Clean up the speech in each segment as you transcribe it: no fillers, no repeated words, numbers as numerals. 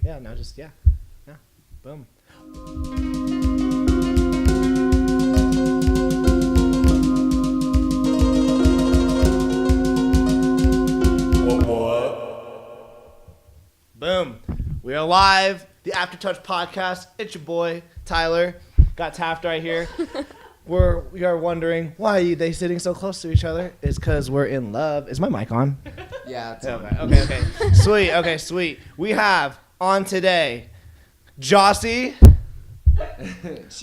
Yeah, no, just, yeah. Boom. Boom. We are live. The Aftertouch podcast. It's your boy, Tyler. Got Taft right here. We are wondering, why are they sitting so close to each other? It's because we're in love. Is my mic on? Yeah, it's okay. Sweet. We have on today, Joci.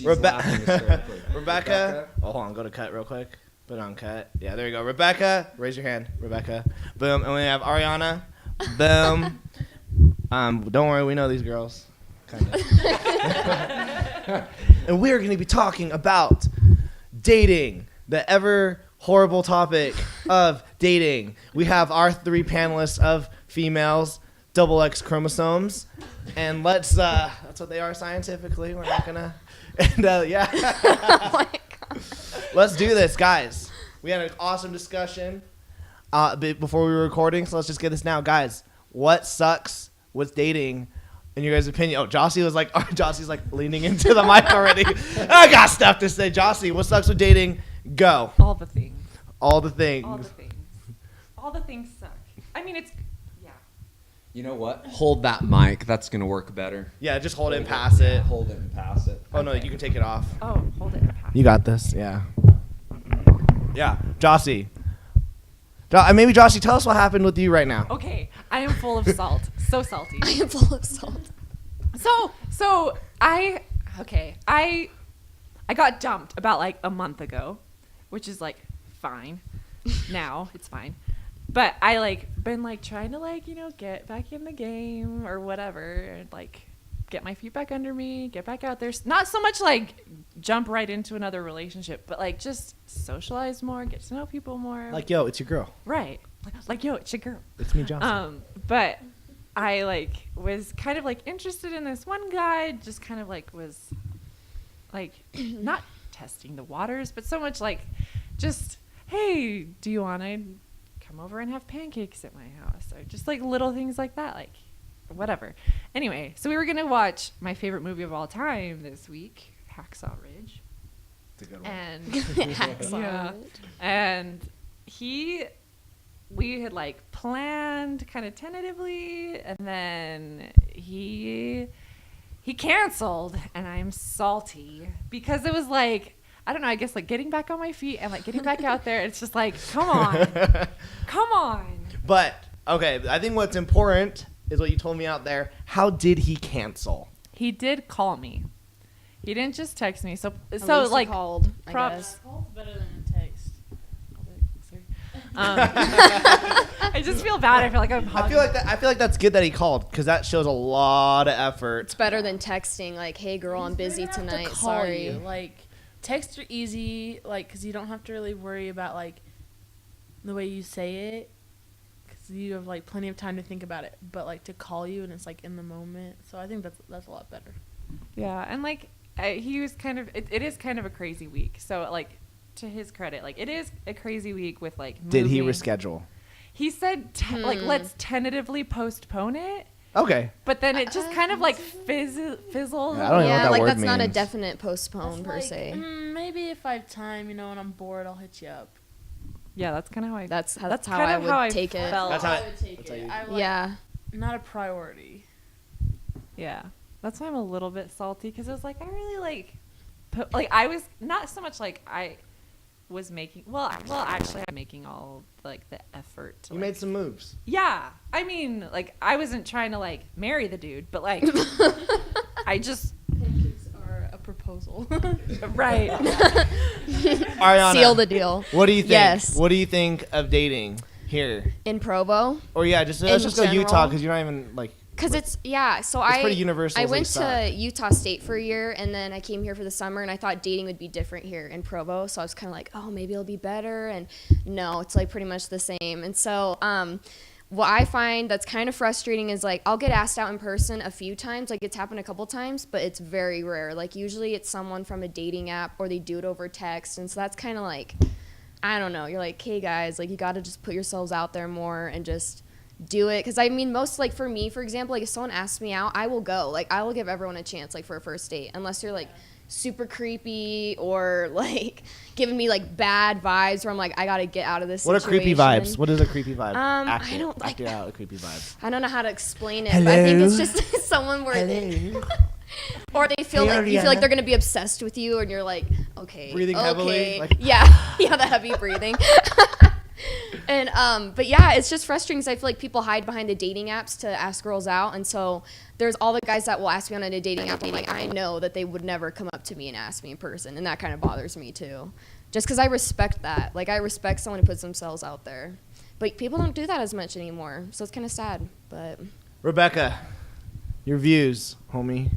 Rebekah. Oh, hold on. Go to cut real quick. Put on cut. Yeah, there you go. Rebekah. Raise your hand. Rebekah. Boom. And we have Ariana. Boom. Don't worry. We know these girls. Kind of. And we're going to be talking about dating. The ever horrible topic of dating. We have our 3 panelists of females, double X chromosomes. And that's what they are scientifically. We're not gonna, yeah. Oh my God. Let's do this, guys. We had an awesome discussion before we were recording, so let's just get this now, guys. What sucks with dating, in your guys' opinion? Oh, Joci's like leaning into the mic already. I got stuff to say. Joci, what sucks with dating? Go. All the things. All the things. All the things suck. I mean, it's. You know what? Hold that mic. That's going to work better. Yeah, just hold it and pass it. Hold it and pass it. Oh, no, you can take it off. Oh, hold it and pass it. You got this, yeah. Yeah, Joci. Maybe Joci, tell us what happened with you right now. Okay, I am full of salt. So salty. I am full of salt. So I got dumped about like a month ago, which is like fine. Now it's fine. But I been trying to get back in the game or whatever, and get my feet back under me, get back out there. Not so much jump right into another relationship, but just socialize more, get to know people more. Yo, it's your girl. Right. Yo, it's your girl. It's me, Johnson. But I was kind of interested in this one guy, just kind of was not testing the waters, but so much just, hey, do you want to come over and have pancakes at my house? Or just little things like that, whatever. Anyway, so we were going to watch my favorite movie of all time this week, Hacksaw Ridge. It's a good one. And Hacksaw Ridge. And we had planned kind of tentatively, and then he canceled, and I'm salty because it was I don't know, I guess getting back on my feet and getting back out there. It's just come on. But okay, I think what's important is what you told me out there. How did he cancel? He did call me. He didn't just text me. So He called, I props. guess. Call's better than a text. I just feel bad. I feel like I'm I feel like that's good that he called, because that shows a lot of effort. It's better than texting hey girl, I'm busy tonight. Sorry. You. Texts are easy, because you don't have to really worry about the way you say it, because you have plenty of time to think about it. But to call you and it's in the moment, so I think that's a lot better. Yeah, and he was kind of. It is kind of a crazy week. So to his credit, it is a crazy week with Did he moving. reschedule? He said let's tentatively postpone it. Okay. But then it just kind of fizzled. Yeah, I don't know Yeah, what that word that's not a means. definite postpone per se. Maybe if I have time, and I'm bored, I'll hit you up. Yeah, that's kind of how I. That's how kind I of would how I take it. felt. That's how I would take that's how it. you- Yeah. Not a priority. Yeah, that's why I'm a little bit salty, because it was I really I was not so much I was making. Well, actually, I'm making all the effort. To, You made some moves. Yeah, I mean, I wasn't trying to marry the dude, but I just. Pancakes are a proposal. Right. Ariana, Seal the deal. what do you think? Yes. What do you think of dating here? In Provo. Or yeah, let's just go general? Utah, because you're not even Because so it's pretty universal. I went to Utah State for a year, and then I came here for the summer, and I thought dating would be different here in Provo. So I was kind of oh, maybe it'll be better. And no, it's pretty much the same. And so what I find that's kind of frustrating is I'll get asked out in person a few times. It's happened a couple times, but it's very rare. Usually it's someone from a dating app, or they do it over text. And so that's kind of I don't know. You're hey guys, you got to just put yourselves out there more and just do it. Because I mean, most like for me, for example, like if someone asks me out, I will go. Like I will give everyone a chance, like for a first date, unless you're like super creepy or like giving me like bad vibes where I'm like, I gotta get out of this What are situation. creepy vibes? What is a creepy vibe? I don't like act it out. A creepy vibe. I don't know how to explain it, but I think it's just someone where or they feel Hey, like you feel like Ariana. they're gonna be obsessed with you, and you're like, okay, Breathing heavily, like- yeah, the heavy breathing. And but yeah, it's just frustrating because I feel like people hide behind the dating apps to ask girls out, and so there's all the guys that will ask me on a dating app. I'm like, I know that they would never come up to me and ask me in person, and that kind of bothers me too. Just because I respect that, like I respect someone who puts themselves out there, but people don't do that as much anymore, so it's kind of sad. But Rebekah, your views, homie.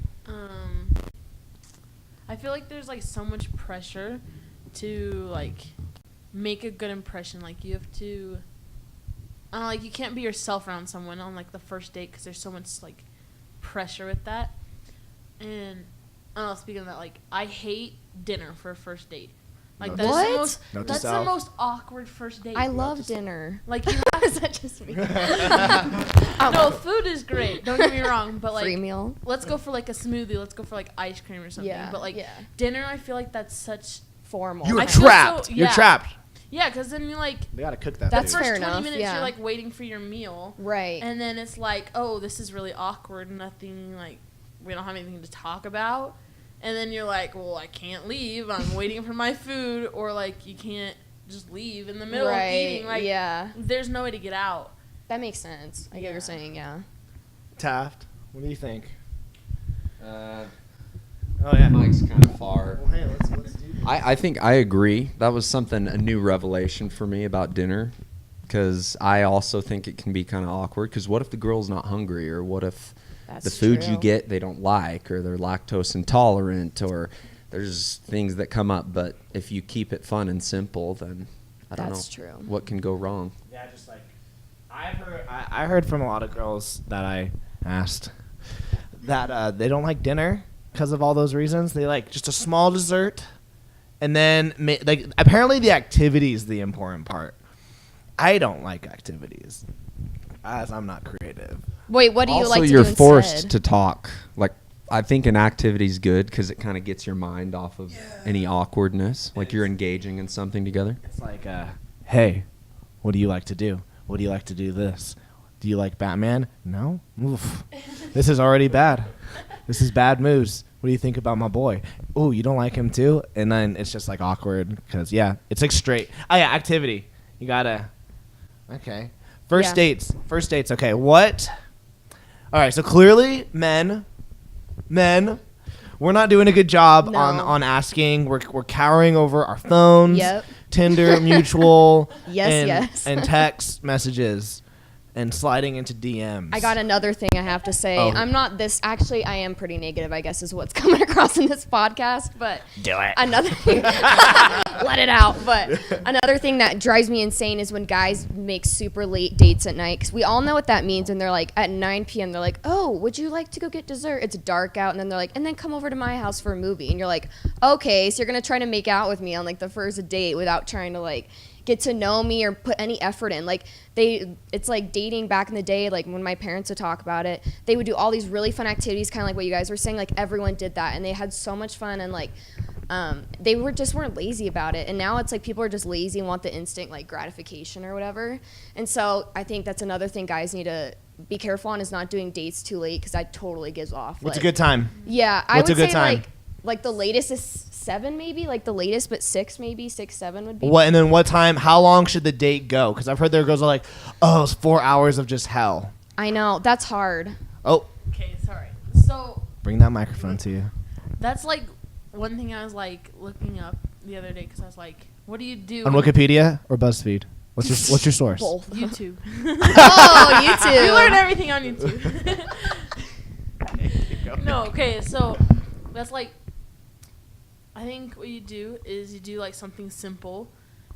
I feel like there's like so much pressure to like make a good impression. Like you have to, like you can't be yourself around someone on like the first date because there's so much like pressure with that. And I don't know, speaking of that, like I hate dinner for a first date. Like that's What? the most Note to that's the self. most awkward first date. I love dinner. Like you Is that just me? no, food is great. Don't get me wrong, but like Free meal. let's go for like a smoothie. Let's go for like ice cream or something. Yeah, But like yeah. dinner, I feel like that's such Formal. You're I feel trapped. so- You're yeah. trapped. because then you like They gotta cook that. That's food. first fair 20 enough, minutes yeah. you're like waiting for your meal, Right. and then it's like, oh, this is really awkward. Nothing like we don't have anything to talk about, and then you're like, well, I can't leave. I'm waiting for my food, or like you can't just leave in the middle of eating. Like yeah. there's no way to get out. That makes sense. I get what you're saying, yeah. Taft, what do you think? Uh, Oh yeah. Mike's kind of far. Well, hey, let's do this. I think I agree. That was a new revelation for me about dinner, because I also think it can be kind of awkward. Because what if the girl's not hungry, or what if That's the food you true. get they don't like, or they're lactose intolerant, or there's things that come up. But if you keep it fun and simple, then I don't That's know true. what can go wrong. Yeah, just like I heard from a lot of girls that I asked that they don't like dinner because of all those reasons. They like just a small dessert, and then like apparently the activity is the important part. I don't like activities, as I'm not creative. Wait, what do you Also, like to you're do forced instead? to talk. Like, I think an activity's good because it kind of gets your mind off of any awkwardness. Like you're engaging in something together. It's like, hey, what do you like to do? What do you like to do this? Do you like Batman? No? Oof. This is already bad. This is bad moves. What do you think about my boy? Oh, you don't like him too? And then it's just like awkward because, yeah, it's like straight. Oh, yeah, activity. You gotta, okay. First Yeah. dates, okay. What? All right, so clearly men, we're not doing a good job No. on asking. We're cowering over our phones. Yep. Tinder, mutual, Yes, yes. and text messages, and sliding into DMs. I got another thing I have to say. Oh. I'm not this. Actually, I am pretty negative, I guess, is what's coming across in this podcast. But Do it. another thing, let it out. But another thing that drives me insane is when guys make super late dates at night. Because we all know what that means when they're like at 9 p.m. They're like, oh, would you like to go get dessert? It's dark out. And then they're like, and then come over to my house for a movie. And you're like, okay, so you're going to try to make out with me on like the first date without trying to like get to know me or put any effort in. Like it's like dating back in the day, like when my parents would talk about it, they would do all these really fun activities, kind of like what you guys were saying. Like everyone did that and they had so much fun, and like they weren't lazy about it. And now it's like people are just lazy and want the instant like gratification or whatever. And so I think that's another thing guys need to be careful on, is not doing dates too late, because that totally gives off. What's like, a good time? Yeah, I What's would a good say time? like the latest is 7 maybe, like the latest, but 6 maybe, 6, 7 would be. What, and then what time? How long should the date go? Because I've heard there goes like, oh, it's 4 hours of just hell. I know, that's hard. Oh, Okay, sorry. So bring that microphone to you. that's like one thing I was like looking up the other day, because I was like, what do you do On when- Wikipedia or BuzzFeed? What's your source? Both. YouTube. Oh, you too. We learn everything on YouTube. No, okay, so that's like, I think what you do is you do like something simple,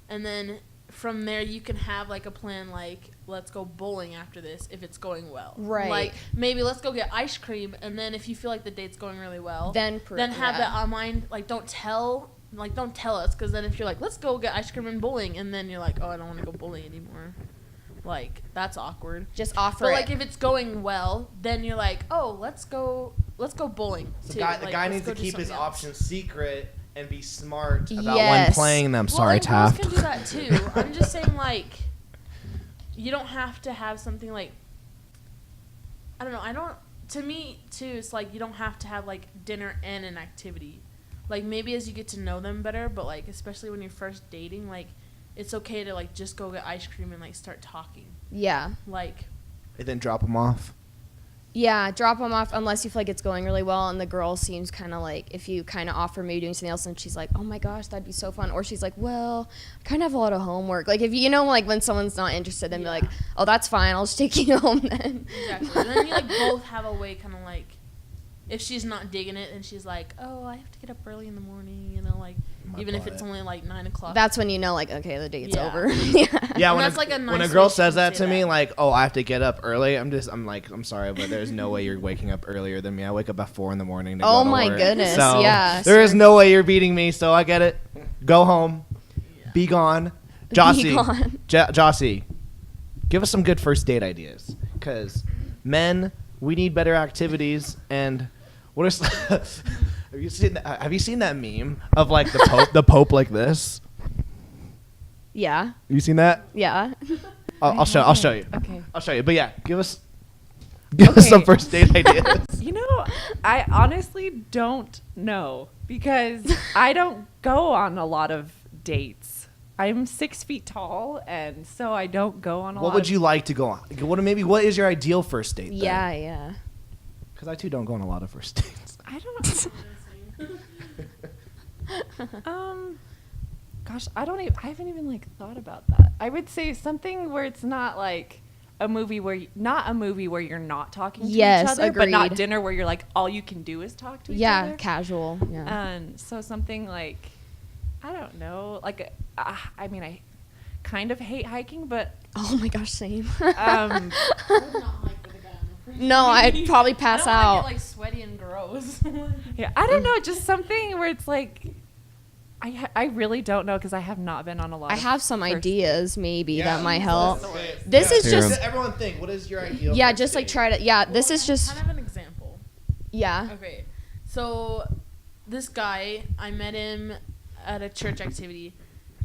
and then from there you can have like a plan, like let's go bowling after this if it's going well. Right. Like maybe let's go get ice cream, and then if you feel like the date's going really well, Then have that on mind. Like don't tell us, because then if you're like let's go get ice cream and bowling, and then you're like, oh, I don't want to go bowling anymore. like that's awkward. Just offer But it. like if it's going well, then you're like, oh, let's go bowling. So too. the Like, guy let's needs go to do keep his something else. options secret and be smart about when Yes. playing them. Well, Sorry, and girls Taft. can do that too. I'm just saying, like, you don't have to have something like, I don't know. To me, too, it's like you don't have to have, like, dinner and an activity. Like, maybe as you get to know them better, but, like, especially when you're first dating, like, it's okay to, like, just go get ice cream and, like, start talking. Yeah. Like, And then drop them off. Yeah, drop them off unless you feel like it's going really well, and the girl seems kind of like, if you kind of offer maybe doing something else, and she's like, oh my gosh, that'd be so fun, or she's like, well, I kind of have a lot of homework. Like, if you know, like, when someone's not interested, then be like, oh, that's fine, I'll just take you home then. exactly. And then you, like, both have a way kind of, like, if she's not digging it, and she's like, oh, I have to get up early in the morning, you know, like, My even if butt. it's only, like, 9 o'clock. That's when you know, like, okay, the date's Yeah. over. Yeah. Yeah, And when that's a, like a when nice a girl way she says can that say to me, that. like, oh, I have to get up early, I'm like, sorry, but there's no way you're waking up earlier than me. I wake up at 4 in the morning to Oh go to my work. goodness, So yeah, there is sure. no way you're beating me, so I get it. Go home. Be gone. Joci. gone. Joci, give us some good first date ideas. Because men, we need better activities, and what are have you seen that meme of, like, the Pope like this? Yeah. You seen that? Yeah. I'll show you. Okay. I'll show you. But yeah, give us some Okay. first date ideas. You know, I honestly don't know because I don't go on a lot of dates. I'm 6 feet tall, and so I don't go on a lot. What would you like to go on? What is your ideal first date? Yeah, yeah. Because I too don't go on a lot of first dates. I don't gosh, I haven't even like thought about that. I would say something where it's not like a movie where you're not talking to Yes, each other, but not agreed. dinner where you're like all you can do is talk to each Yeah, other. casual. Yeah. And so something like, I don't know, like I mean, I kind of hate hiking, but Oh my gosh, same. I would not like with a guy on the first No, date. I'd probably pass I don't wanna out. get, like, sweaty and gross. yeah, I don't know, just something where it's like, I really don't know because I have not been on a lot. I of have some first- ideas maybe that might help. This This is just- everyone think. What is your ideal? Yeah, first just like date? try to. Yeah, this Well, is just. kind of an example. Yeah. Okay, so this guy, I met him at a church activity,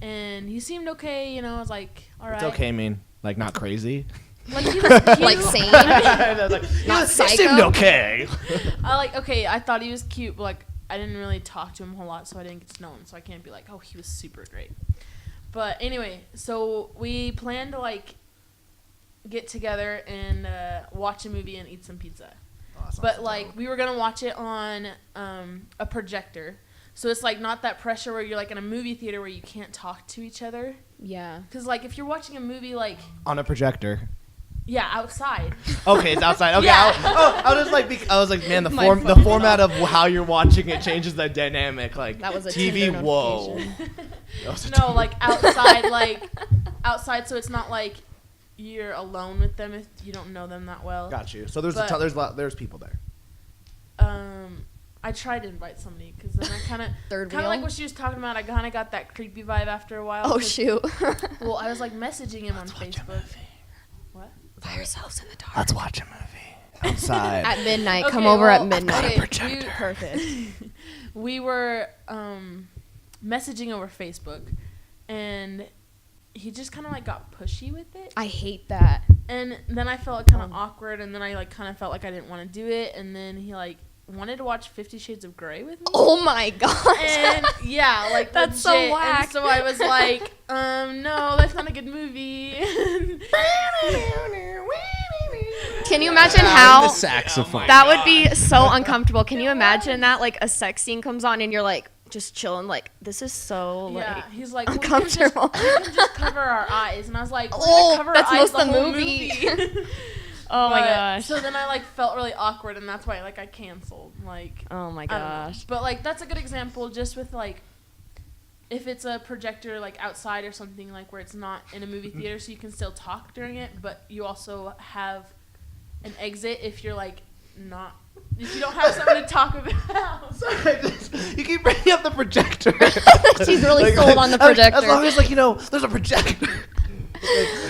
and he seemed okay. You know, I was like, all right. It's okay, mean like not crazy. Like he was cute. Like sane. I was like, Not it psycho? seemed okay. I thought he was cute, but like I didn't really talk to him a whole lot, so I didn't get to know him. So I can't be like, oh, he was super great. But anyway, so we planned to like get together and watch a movie and eat some pizza. But like we were gonna watch it on a projector, so it's like not that pressure where you're like in a movie theater where you can't talk to each other. Yeah. Cause like if you're watching a movie like on a projector. outside. Okay, it's outside. Okay, Yeah. I was like, man, the My the phone. format of how you're watching it changes the dynamic. Like That was a TV. Tinder Whoa. notification. That was a No, like outside, so it's not like you're alone with them if you don't know them that well. Got you. So there's But- there's people there. I tried to invite somebody because then I kind Third of like wheel? what she was talking about. I kind of got that creepy vibe after a while. Oh 'cause- shoot. Well, I was like messaging him on Facebook. What? By yourselves in the dark. Let's watch a movie outside. At midnight. Come Okay, over well, at midnight. okay, projector. Perfect. We were messaging over Facebook, and he just kind of like got pushy with it. I hate that. And then I felt kind of awkward, and then I like kind of felt like I didn't want to do it, and then he like wanted to watch 50 Shades of Grey with me. Oh my gosh. And yeah, like That's so legit. whack. And so I was like, no, that's not a good movie. Can you imagine how the saxophone. that would be so uncomfortable? Can you imagine that like a sex scene comes on and you're like just chilling like this is so like Yeah, he's like, uncomfortable. We can just cover our eyes, and I was like, we're Oh, gonna cover that's our eyes most of the whole movie. Oh my But- gosh. So then I like felt really awkward, and that's why like I canceled. Like, Oh my I don't know. gosh. But like that's a good example, just with like if it's a projector like outside or something, like where it's not in a movie theater, so you can still talk during it, but you also have an exit if you're like not. If you don't have something to talk about. Sorry, you keep bringing up the projector. She's really sold on the projector. As long as, like, you know, there's a projector.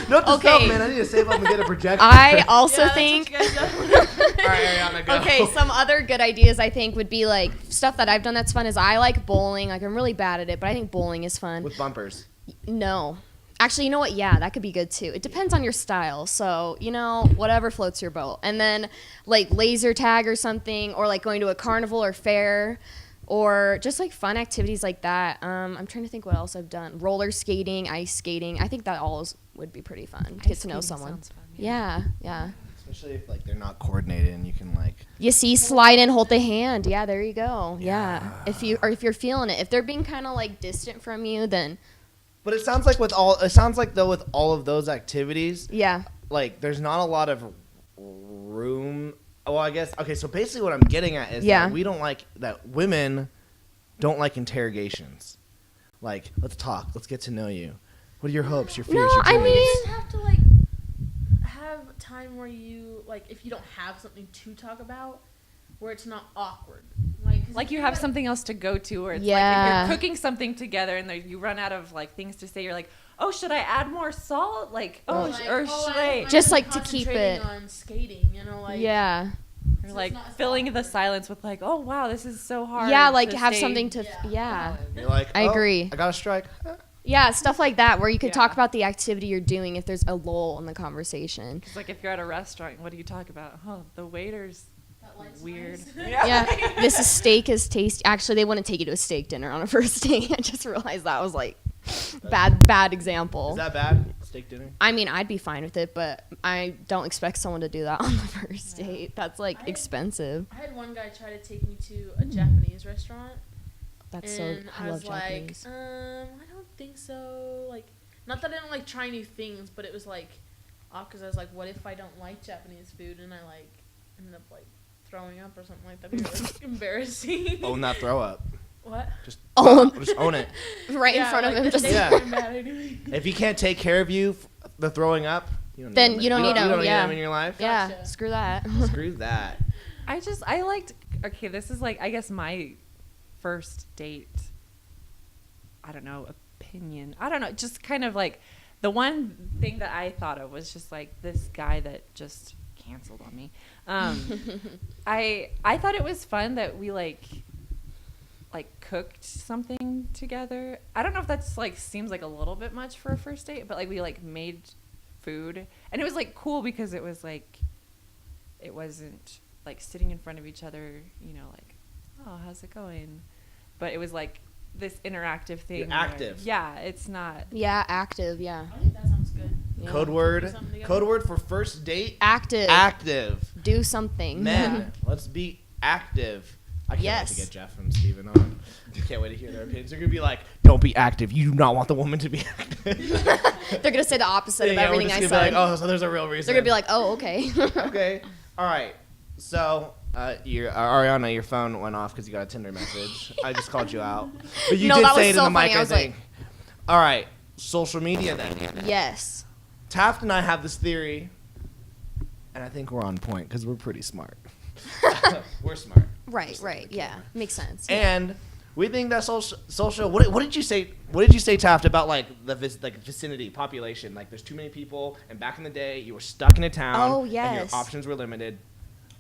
Note to Okay. self, man. I need to save up and get a projector. I also Yeah, that's think. what you guys do. All right, Ariana, go. Okay, some other good ideas I think would be like stuff that I've done that's fun is I like bowling. Like I'm really bad at it, but I think bowling is fun. With bumpers. No. Actually, you know what? Yeah, that could be good too. It depends on your style. So, whatever floats your boat. And then like laser tag or something, or like going to a carnival or fair, or just like fun activities like that. I'm trying to think what else I've done. Roller skating, ice skating. I think that would be pretty fun to get to know someone. Sounds fun, Yeah. Especially if like they're not coordinated and you can like. You see, slide in, hold the hand. Yeah, there you go. Yeah. If you're feeling it. If they're being kind of like distant from you, then But it sounds like with all of those activities, yeah. like there's not a lot of room. Well, I guess okay. So basically, what I'm getting at is Yeah. that women don't like interrogations. Like, let's talk. Let's get to know you. What are your hopes? Your fears? No, your I dreams? mean- You just have to like have time where you like if you don't have something to talk about, where it's not awkward. 'Cause Like if you you're, have like- something else to go to, or it's like Yeah. if you're cooking something together and you run out of like things to say, you're like, oh, should I add more salt? Like, Like, should I'm Just, really like, to keep concentrating it- on skating, like Yeah. or So like it's not as filling the awkward. silence with like, oh wow, this is so hard. Yeah, like to have stay- something to Yeah. yeah. You're like, I "Oh, agree. I got a strike. Yeah, stuff like that where you could talk Yeah. about the activity you're doing if there's a lull in the conversation. It's like if you're at a restaurant, what do you talk about? Oh, the waiter's That light's weird. nice. Yeah, this steak is tasty. Actually, they wouldn't take you to a steak dinner on a first date. I just realized that was like bad example. Is that bad? Steak dinner. I mean, I'd be fine with it, but I don't expect someone to do that on the first date. That's like expensive. I had one guy try to take me to a Japanese restaurant, That's so. and I I love was like, Japanese. I don't think so. Like, not that I don't like trying new things, but it was like, because I was like, what if I don't like Japanese food and I like ended up like throwing up or something like that? It'd be like embarrassing. Own that throw up. What? Just Own- just own it. Right in front of him. the Just steak Yeah. wasn't bad anyway. If he can't take care of you, the throwing up, Then him. you don't need You him, don't need yeah. him in your life. yeah, Gotcha. screw that. Screw that. I liked. Okay, this is like I guess my first date. I don't know, opinion. I don't know, just kind of like the one thing that I thought of was just like this guy that just canceled on me. I thought it was fun that we like cooked something together. I don't know if that's like seems like a little bit much for a first date, but like we like made food and it was like cool because it was like it wasn't like sitting in front of each other, like, oh, how's it going? But it was like this interactive thing. You're where- active. Yeah, it's not. Yeah, active. Yeah, I think that sounds good. yeah. Code Do word. something together. Code word for first date. Active. Active. Do something. Men, let's be active. I can't wait Yes. to get Jeff and Steven on. Can't wait to hear their opinions. They're gonna be like, "Don't be active. You do not want the woman to be active." They're gonna say the opposite of we're everything just I gonna said. be like, "Oh, so there's a real reason." They're gonna be like, oh, okay. "Okay, all right." So, Ariana, your phone went off because you got a Tinder message. I just called you out, but you No, did that say was it in so the mic. funny. I I was like- think. All right, social media then. Yes. Taft and I have this theory, and I think we're on point because we're pretty smart. We're smart. Right. Right. Yeah. Makes sense. And we think that social. What did you say? What did you say, Taft, about like the vicinity population? Like, there's too many people, and back in the day, you were stuck in a town. Oh, And yes. your options were limited.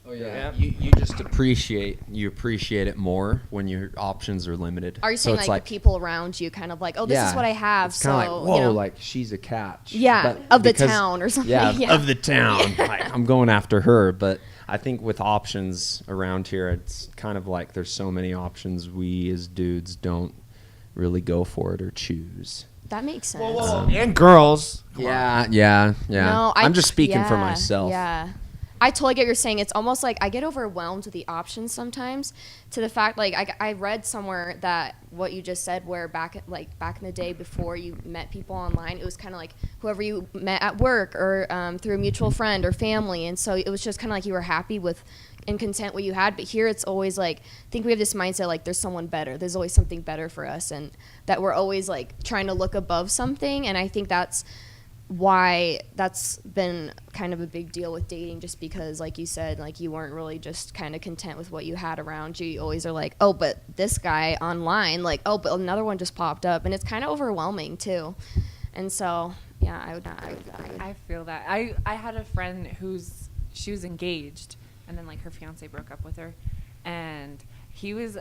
Oh Yeah. You just appreciate it more when your options are limited. Are you So saying it's like the people around you kind of like, oh, this is what I have, It's so kind of like, whoa, you know. like she's a catch. Yeah, But of the because- town or something. Yeah, Yeah. of the town. Like, I'm going after her, but I think with options around here, it's kind of like there's so many options we as dudes don't really go for it or choose. That makes sense. And girls. Come on. Yeah. No, I'm just speaking for yeah, myself. Yeah. I totally get what you're saying. It's almost like I get overwhelmed with the options sometimes to the fact, like, I read somewhere that what you just said, where back in the day before you met people online, it was kind of like whoever you met at work or through a mutual friend or family. And so it was just kind of like you were happy with and content what you had. But here it's always like, I think we have this mindset like there's someone better. There's always something better for us, and that we're always like trying to look above something. And I think that's why that's been kind of a big deal with dating, just because, like you said, like you weren't really just kind of content with what you had around you. You always are like, oh, but this guy online, like, oh, but another one just popped up, and it's kind of overwhelming too. And so Yeah, I would. I feel that. I had a friend she was engaged, and then like her fiance broke up with her, and he was.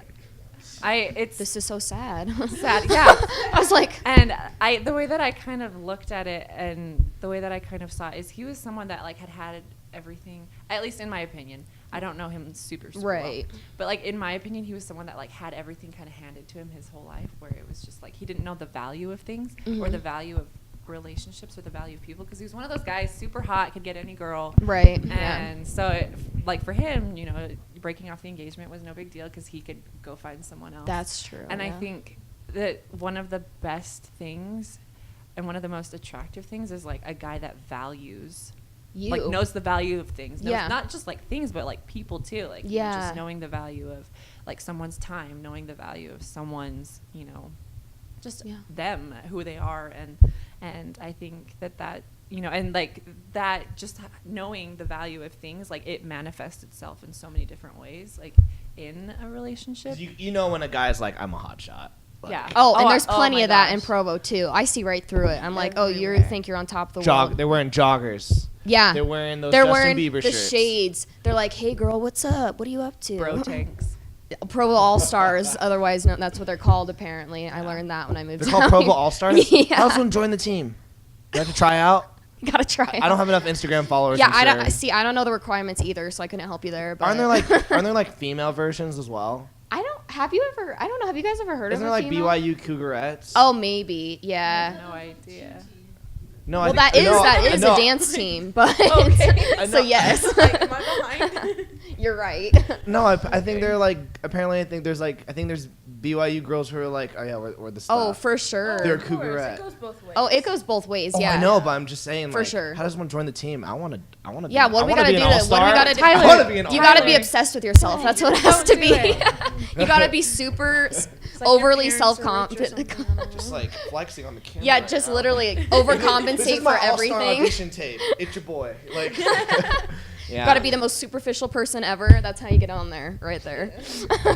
This is so sad. Sad, yeah. I was like, and the way that I kind of looked at it, and the way that I kind of saw it, is he was someone that like had everything, at least in my opinion. I don't know him super right. well, but like in my opinion, he was someone that like had everything kind of handed to him his whole life, where it was just like he didn't know the value of things or the value of relationships or the value of people, because he was one of those guys, super hot, could get any girl, right. And so like for him, you know, breaking off the engagement was no big deal because he could go find someone else. That's true. And I think that one of the best things and one of the most attractive things is like a guy that values you, like knows the value of things, yeah, not just like things but like people too, like yeah, just knowing the value of like someone's time, knowing the value of someone's, you know, just them, who they are. And I think that you know, and like that, just knowing the value of things, like it manifests itself in so many different ways, like in a relationship. You know when a guy's like, I'm a hot shot. Like, Yeah. and there's plenty my of that in gosh. Provo too. I see right through it. I'm like, oh, you Everywhere. think you're on top of the world. They're wearing joggers. Yeah. They're wearing those They're Justin wearing Bieber the shirts. shades. They're like, hey girl, what's up? What are you up to? Bro tanks. Provo All Stars, otherwise known, that's what they're called apparently. I learned that when I moved They're down called Provo here. All Stars? Yeah. How else would join the team? You have to try out? You gotta try it. I don't have enough Instagram followers. Yeah, I'm sure. I don't know the requirements either, so I couldn't help you there. But Aren't there like female versions as well? I don't know, have you guys ever heard Isn't of there a like female? BYU Cougarettes? Oh, maybe, yeah. No idea. No, Well, I that is no, a dance team, but I so know. yes, Like, am I behind? you're right. No, I think they're like, apparently I think there's BYU girls who are like, oh yeah, we're the stuff. Oh, for sure. They're Of course, Cougarette. it goes both ways. Oh, it goes both ways. Oh, Yeah, I know, but I'm just saying, For like, sure. how does one join the team? I want to. Yeah, what do we gotta do? An What do we all-star. gotta do? I want to be an You gotta be Tyler. obsessed with yourself. That's what it has to Don't be. do it. You gotta be super It's like your overly parents are rich or self-confident. something, I don't Just know. like flexing on the camera. Yeah, right just now. literally This overcompensate is my for all-star everything. audition tape. It's your boy. Like, Yeah. Gotta be the most superficial person ever. That's how you get on there, right there.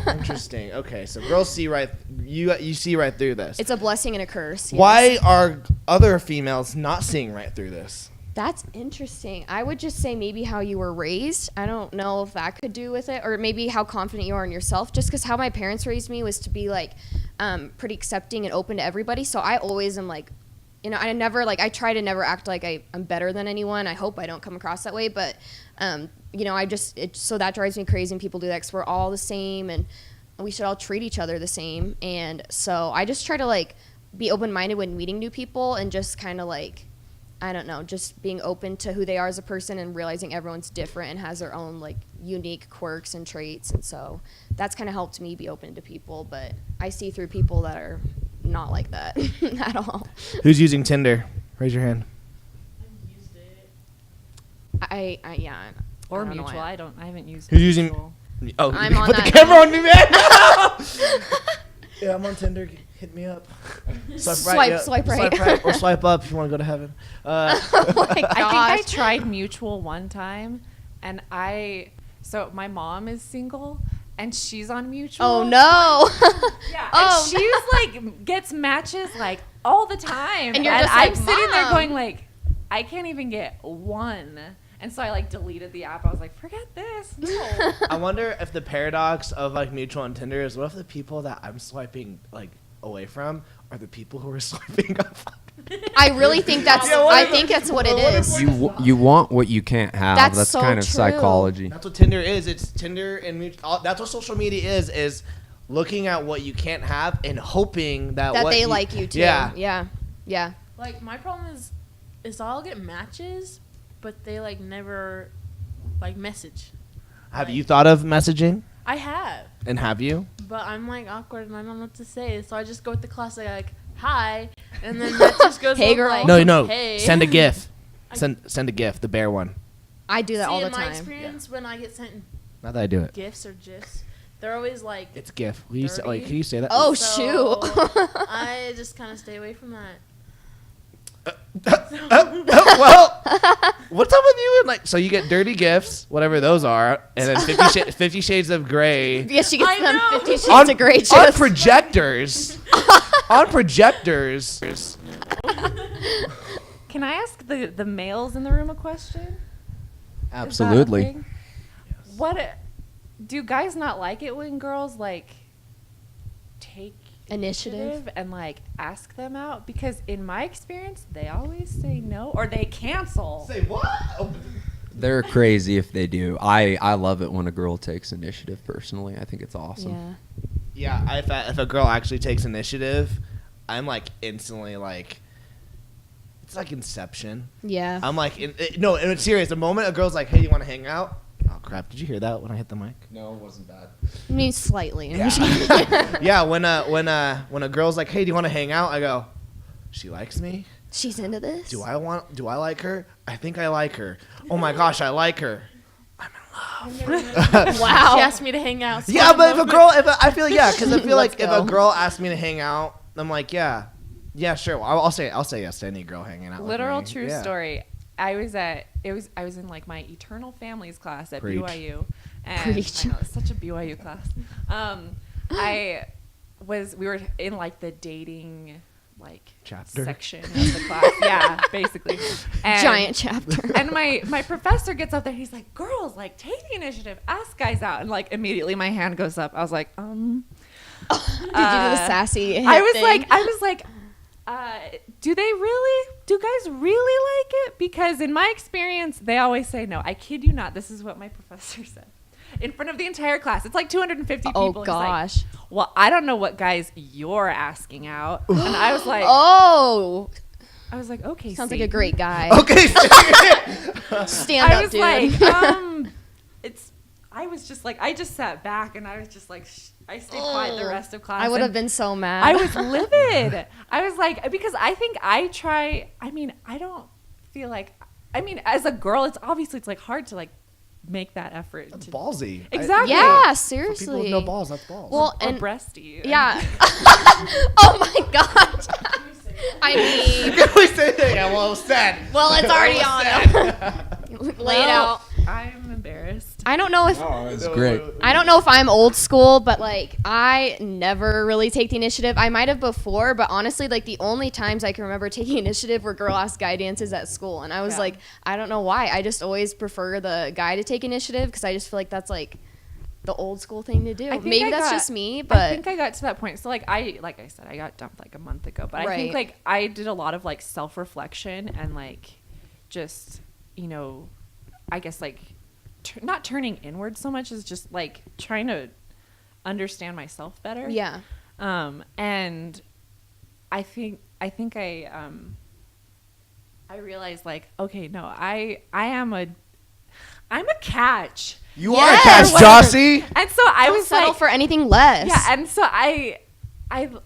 interesting. Okay, so girls see you see right through this. It's a blessing and a curse. Yes. Why are other females not seeing right through this? That's interesting. I would just say maybe how you were raised. I don't know if that could do with it, or maybe how confident you are in yourself. Just because how my parents raised me was to be like pretty accepting and open to everybody. So I always am like, you know, I never like, I try to never act like I'm better than anyone. I hope I don't come across that way, but you know, so that drives me crazy when people do that, because we're all the same and we should all treat each other the same. And so I just try to like be open-minded when meeting new people, and just kind of like, I don't know, just being open to who they are as a person, and realizing everyone's different and has their own like unique quirks and traits. And so that's kind of helped me be open to people, but I see through people that are not like that at all. Who's using Tinder? Raise your hand. I've used it. I Or I don't know mutual. why. I haven't used Who's using- mutual. Oh, I'm you on put the that camera now. on me, man. Yeah, I'm on Tinder. Hit me up. Swipe right. Swipe right or swipe up if you want to go to heaven. Oh my I think I gosh. tried mutual one time, and so my mom is single, and she's on mutual. Oh no. Yeah, Oh, and she's like gets matches like all the time, And you're just I'm like, sitting there "Mom." going like, I can't even get one, and so I like deleted the app. I was like, forget this. No. I wonder if the paradox of like mutual on Tinder is, what if the people that I'm swiping like away from are the people who are swiping up? I really think that's Yeah, what I if- think that's what it what if is. You want what you can't have. That's That's so kind of true. psychology. That's what Tinder is. It's Tinder and mutual. That's what social media is looking at what you can't have and hoping that That what they you, like you too. Yeah. Yeah. Like, my problem is I'll get matches, but they like never like message. Have you thought of messaging? I have, And have you? but I'm like awkward and I don't know what to say, so I just go with the classic like hi, and then that just goes Hey, with, girl. like, No. hey. Send a GIF. I- Send a GIF. The bear one. I do that See, all the in my time. experience, when I get sent Not that I do it. gifs or gifs, they're always like It's GIF. Will you say, like, Dirty. can you say that? Oh so shoot. I just kind of stay away from that. Well, what's up with you? And like, so you get dirty gifts, whatever those are, and then 50 Shades of Grey Yeah, she gets I them know. 50 Shades on, of Grey on just. projectors. On projectors. Can Can I ask the males in the room a question? Absolutely. Is that a thing? What do guys not like it when girls like take Initiative? and like ask them out? Because in my experience, they always say no or they cancel. Say what? They're crazy if they do. I love it when a girl takes initiative. Personally, I think it's awesome. Yeah. Yeah, if a girl actually takes initiative, I'm like instantly like, it's like Inception. Yeah. I'm like, no, and it's serious. The moment a girl's like, hey, you want to hang out? Oh crap! Did you hear that when I hit the mic? No, it wasn't bad. I mean, slightly. Yeah. Yeah. When a girl's like, hey, do you want to hang out? I go, she likes me. She's into this. Do I like her? I think I like her. Oh my gosh, I like her. I'm in love. Wow. She asked me to hang out. So Yeah, but I feel like, yeah, because I feel like Let's if go. a girl asks me to hang out, I'm like, yeah, sure. Well, I'll say yes to any girl hanging out. Literal with me. true Yeah. story. I was in like my eternal families class at Preach. BYU, and Preach. I know, it's such a BYU class. We were in like the dating like Chapter. section of the class. Yeah, basically. And, Giant chapter. And my professor gets up there. He's like, "Girls, like take the initiative, ask guys out." And like immediately my hand goes up. I was like, Did you do the sassy? I was thing? like, do guys really like it? Because in my experience, they always say no. I kid you not. This is what my professor said in front of the entire class. It's like 250 people. Oh He's like, gosh. well, I don't know what guys you're asking out. And I was like, Oh, okay. sounds see. like a great guy. Okay. Stand I up, was dude. like, I was just like, I just sat back and I was just like, I stayed quiet the rest of class. I would and have been so mad. I was livid. I was like, because I think I don't feel like, as a girl, it's like hard to like make that effort. That's to, ballsy. Exactly. Yeah, For seriously. people with no balls, that's balls. Well, Or and breasty. yeah. Oh my gosh. I mean, Can we say that? Yeah, well, it was said. well, it's already on. Lay it out. I'm embarrassed. I don't know if It's great. I don't know if I'm old school, but like I never really take the initiative. I might have before, but honestly, like the only times I can remember taking initiative were girl ask guy dances at school, and I was like, I don't know why. I just always prefer the guy to take initiative because I just feel like that's like the old school thing to do. Maybe that's just me, but I think I got to that point. So like I said, I got dumped like a month ago, but I think Right. like I did a lot of like self-reflection and like just, I guess like not turning inward so much as just like trying to understand myself better. yeah. And I think I realized like, okay, no, I'm a catch. You are a catch, Joci. And so I Don't was settle like, for anything less. yeah, and so I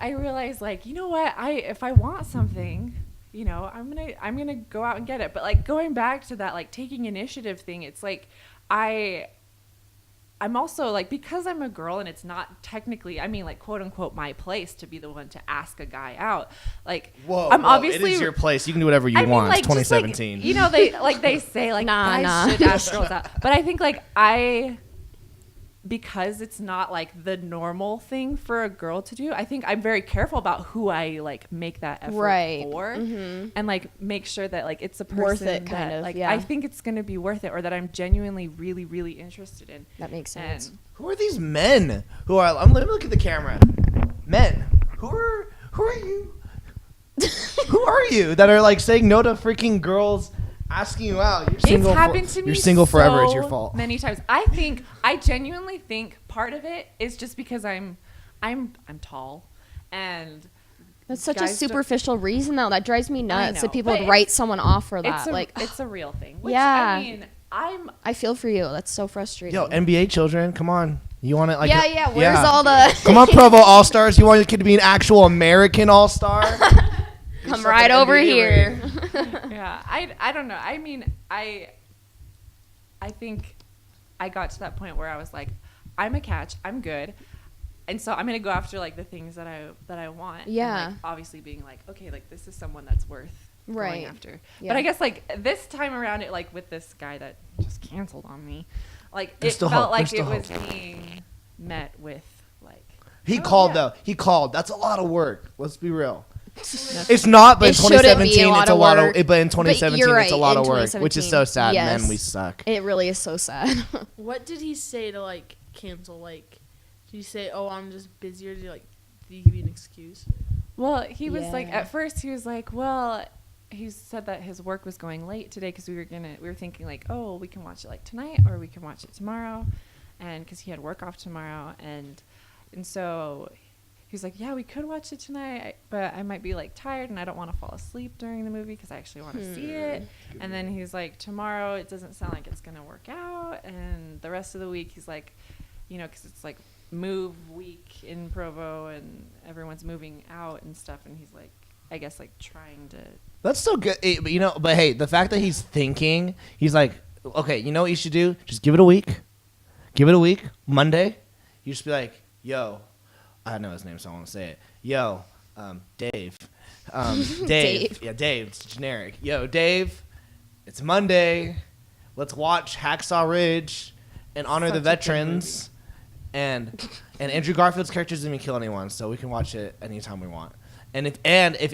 realized like, you know what, if I want something, I'm gonna go out and get it. But like going back to that like taking initiative thing, it's like I'm also like, because I'm a girl and it's not technically, like quote unquote my place to be the one to ask a guy out. Like, Whoa, obviously it is your place. You can do whatever you want. like, It's just, 2017. they say like Nah, guys nah. should ask girls out, but I think like because it's not like the normal thing for a girl to do, I think I'm very careful about who I like make that effort Right. for, Mhm. and like make sure that like it's a person Worth it, kind that, of, like yeah. I think it's gonna be worth it, or that I'm genuinely really really interested in. That makes sense. And Who are these men who are? Let me look at the camera. Men. Who are you? Who are you that are like saying no to freaking girls asking you out? You're single. It's happened to me. You're single forever. It's your so fault. Many times. I genuinely think part of it is just because I'm tall, and That's such a guys don't- superficial reason, though. That drives me nuts. know, That people but would write someone off for that. it's a real thing. Which, Yeah. I'm I feel for you. That's so frustrating. Yo, NBA children, come on. You want it like? yeah. Where's all the? Come on, Provo All Stars. You want your kid to be an actual American All Star? Come right over here. yeah. I don't know. I think I got to that point where I was like, I'm a catch. I'm good. And so I'm gonna go after like the things that I want. Yeah. And, like, obviously being like, okay, like this is someone that's worth Right. going after. Yeah. But I guess like this time around, it like with this guy that just canceled on me, like There's it still felt hope. like There's it still was hope. being met with like. He oh, called yeah. though. He called. That's a lot of work. Let's be real. It's not, but in It shouldn't be 2017 a lot it's a of lot work. of. But in 2017 you're it's a right, lot in of work, which is so 2017, sad. yes. Men, we suck. It really is so sad. What did he say to like cancel? Like, did he say, "Oh, I'm just busy," or did he give you an excuse? Well, he was like, Yeah. at first he was like, well, he said that his work was going late today because we were thinking like, oh, we can watch it like tonight or we can watch it tomorrow, and because he had work off tomorrow, and so he was like, yeah, we could watch it tonight, but I might be like tired and I don't want to fall asleep during the movie because I actually want to see it. And then he's like, tomorrow it doesn't sound like it's gonna work out, and the rest of the week he's like, you know, because it's like move week in Provo and everyone's moving out and stuff, and he's like, I guess like trying to. That's so good. But you know, but hey, the fact that he's thinking, he's like, okay, you know what you should do? Just give it a week. Give it a week. Monday, you just be like, yo, I know his name, so I won't say it. Yo, Dave. Dave. Dave. Yeah, Dave. It's generic. Yo, Dave, it's Monday. Let's watch Hacksaw Ridge and honor the Such a good veterans. And Andrew Garfield's character doesn't even kill anyone, so we can watch it anytime we want. And if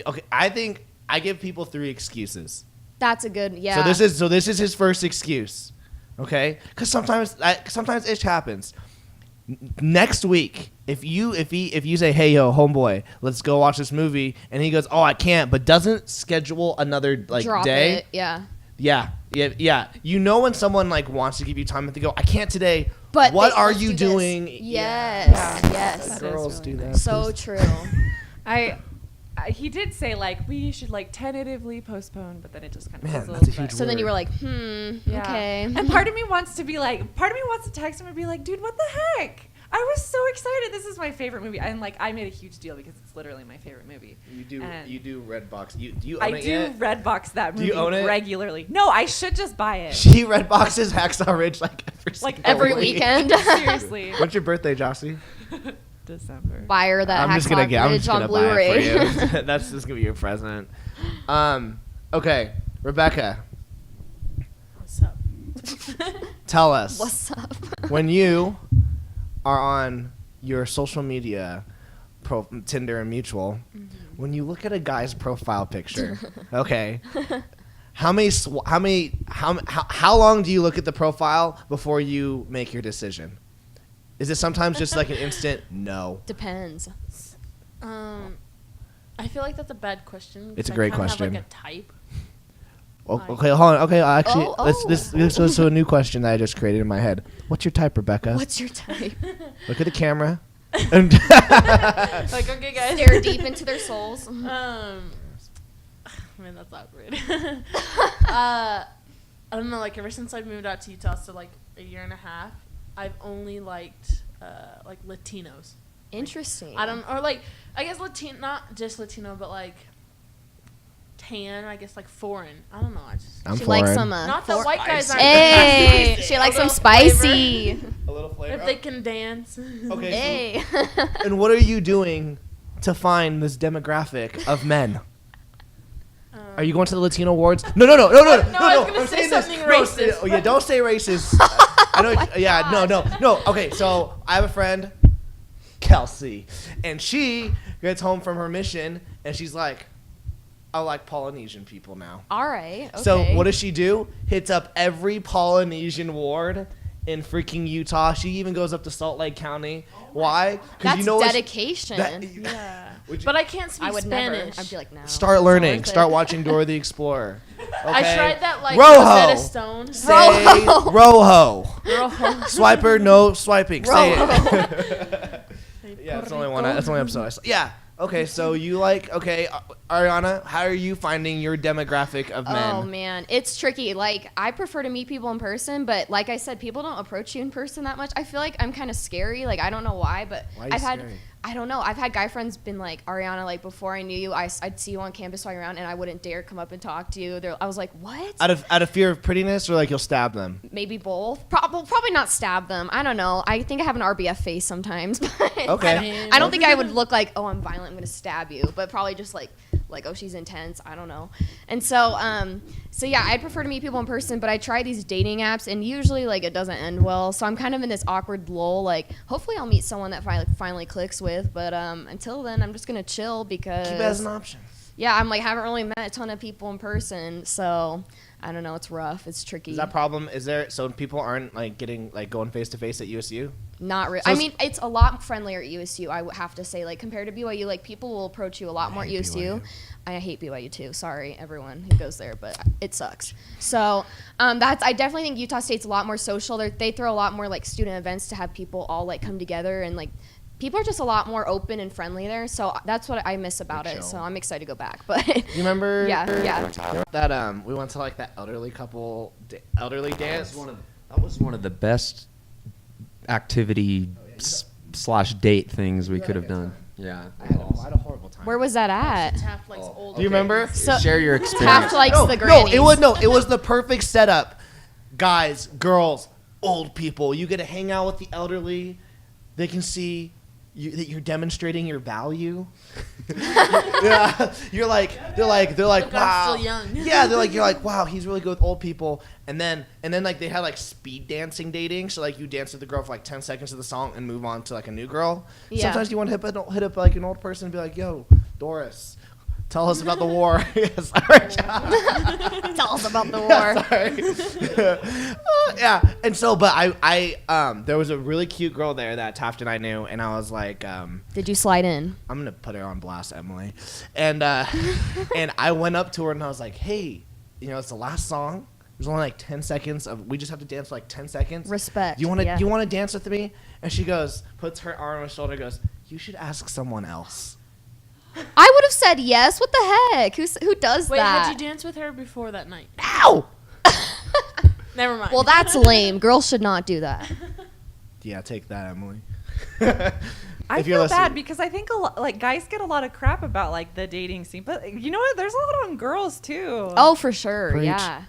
okay, I think I give people 3 excuses. That's a good, yeah. So this is his first excuse, okay? Because sometimes ish happens. Next week, if you say, hey yo homeboy, let's go watch this movie, and he goes, oh I can't, but doesn't schedule another like Drop day. it, yeah. Yeah. You know when someone like wants to give you time to go, I can't today. But what are let's you do this. doing? Yes, Yeah. yes. That is Girls really do that. nice. So true. He did say like we should like tentatively postpone, but then it just kind of Man, fizzled, that's a huge but- So then you word. were like, Yeah. okay. And part of me wants to text him and be like, dude, what the heck? I was so excited. This is my favorite movie. And like I made a huge deal because it's literally my favorite movie. You do And Redbox. Do you own I it do yet? Redbox that Do movie you own it? regularly. No, I should just buy it. She Redboxes Hacksaw Ridge like Every single week. weekend. Seriously. What's your birthday, Joci? December. Buy her that I'm just gonna Hacksaw I'm Ridge just on gonna buy it Blu-ray. for you. That's just gonna be your present. Okay, Rebekah, What's up? tell us What's up? when you are on your social media, Tinder and Mutual, when you look at a guy's profile picture, okay, how long do you look at the profile before you make your decision? Is it sometimes just like an instant no? Depends. I feel like that's a bad question. 'cause It's a I great kinda have, question. like a type. Okay, hold on. Okay, actually, Oh, this was a new question that I just created in my head. What's your type, Rebekah? What's your type? Look at the camera. And Like, okay, guys. Stare deep into their souls. Man, that's awkward. I don't know. Like ever since I moved out to Utah, so like a year and a half, I've only liked like Latinos. Interesting. Or like I guess Latino, not just Latino, but like tan. I guess like foreign. I don't know. I just I'm She likes foreign. some. not the white guys aren't. Hey, spicy. she likes A some little spicy. A little flavor. If they can dance. Okay. Hey. And what are you doing to find this demographic of men? Are you going to the Latino awards? No. No, I was gonna I'm say saying this. something No, racist. oh yeah, don't say racist. I know. Yeah, no. Okay, so I have a friend, Kelsey, and she gets home from her mission, and she's like, I like Polynesian people now. All right. Okay. So what does she do? Hits up every Polynesian ward in freaking Utah. She even goes up to Salt Lake County. Why? That's you know what- dedication. Yeah. Would you- But I can't speak I would Spanish. never. I'd be like, no. Start learning. Sounds Start good. watching Dora the Explorer. Okay? I tried that like Rojo. Rosetta Stone. Say Rojo. Rojo. Swiper, no swiping. Say Rojo. it. Yeah, that's only one. That's only episode. Yeah. Okay, so you like Ariana? How are you finding your demographic of men? Oh man, it's tricky. Like I prefer to meet people in person, but like I said, people don't approach you in person that much. I feel like I'm kind of scary. Like I don't know why, but Why are you I've had scary? I don't know. I've had guy friends been like, Ariana, like before I knew you, I'd see you on campus walking around and I wouldn't dare come up and talk to you. I was like, what? Out of fear of prettiness, or like you'll stab them? Maybe both. Probably not stab them. I don't know. I think I have an RBF face sometimes. But Okay. I don't think I would look like, oh, I'm violent. I'm going to stab you. But probably just like like, oh, she's intense. I don't know. And so yeah, I'd prefer to meet people in person, but I try these dating apps, and usually, like, it doesn't end well. So I'm kind of in this awkward lull. Like, hopefully I'll meet someone that finally clicks with. But until then, I'm just going to chill because... Keep it as an option. Yeah, I'm like, haven't really met a ton of people in person. So, I don't know. It's rough. It's tricky. Is that problem? Is there... So people aren't, like, going face-to-face at USU? Not really. So I mean, it's a lot friendlier at USU, I would have to say. Like, compared to BYU, like, people will approach you a lot more at USU. BYU. I hate BYU, too. Sorry, everyone who goes there, but it sucks. So, I definitely think Utah State's a lot more social. They throw a lot more, like, student events to have people all, like, come together. And, like, people are just a lot more open and friendly there. So, that's what I miss about it. So, I'm excited to go back. But you remember? Yeah. That, we went to, like, that elderly dance? That was one of the best activity / date things we could have done. Yeah. I had a horrible time. where was that at? Taft likes old. Do you remember? So, Share your experience. Taft likes the No, grannies. it was the perfect setup. Guys, girls, old people. You get to hang out with the elderly. They can see that you're demonstrating your value. Yeah, they're like, Look, wow. I'm still young. Yeah, you're like, wow, he's really good with old people. And then like they had like speed dancing dating. So like you dance with the girl for like 10 seconds of the song and move on to like a new girl. Yeah. Sometimes you want to hit up like an old person and be like, yo, Doris, tell us about the war. Yes, all right, Tell us about the war. sorry. Yeah, and so, but I there was a really cute girl there that Taft and I knew, and I was like, Did you slide in? I'm gonna put her on blast, Emily, and and I went up to her and I was like, hey, it's the last song. There's only like 10 seconds we just have to dance for like 10 seconds. Respect. Do you want to yeah. do you want to dance with me? And she goes, puts her arm on my shoulder, goes, you should ask someone else. I would have said yes. What the heck? Who does Wait, that? had you danced with her before that night? Ow! Never mind. Well, that's lame. Girls should not do that. Yeah, take that, Emily. I If you're feel listening- bad because I think like guys get a lot of crap about like the dating scene, but you know what? There's a lot on girls too. Oh, for sure. Preach. Yeah.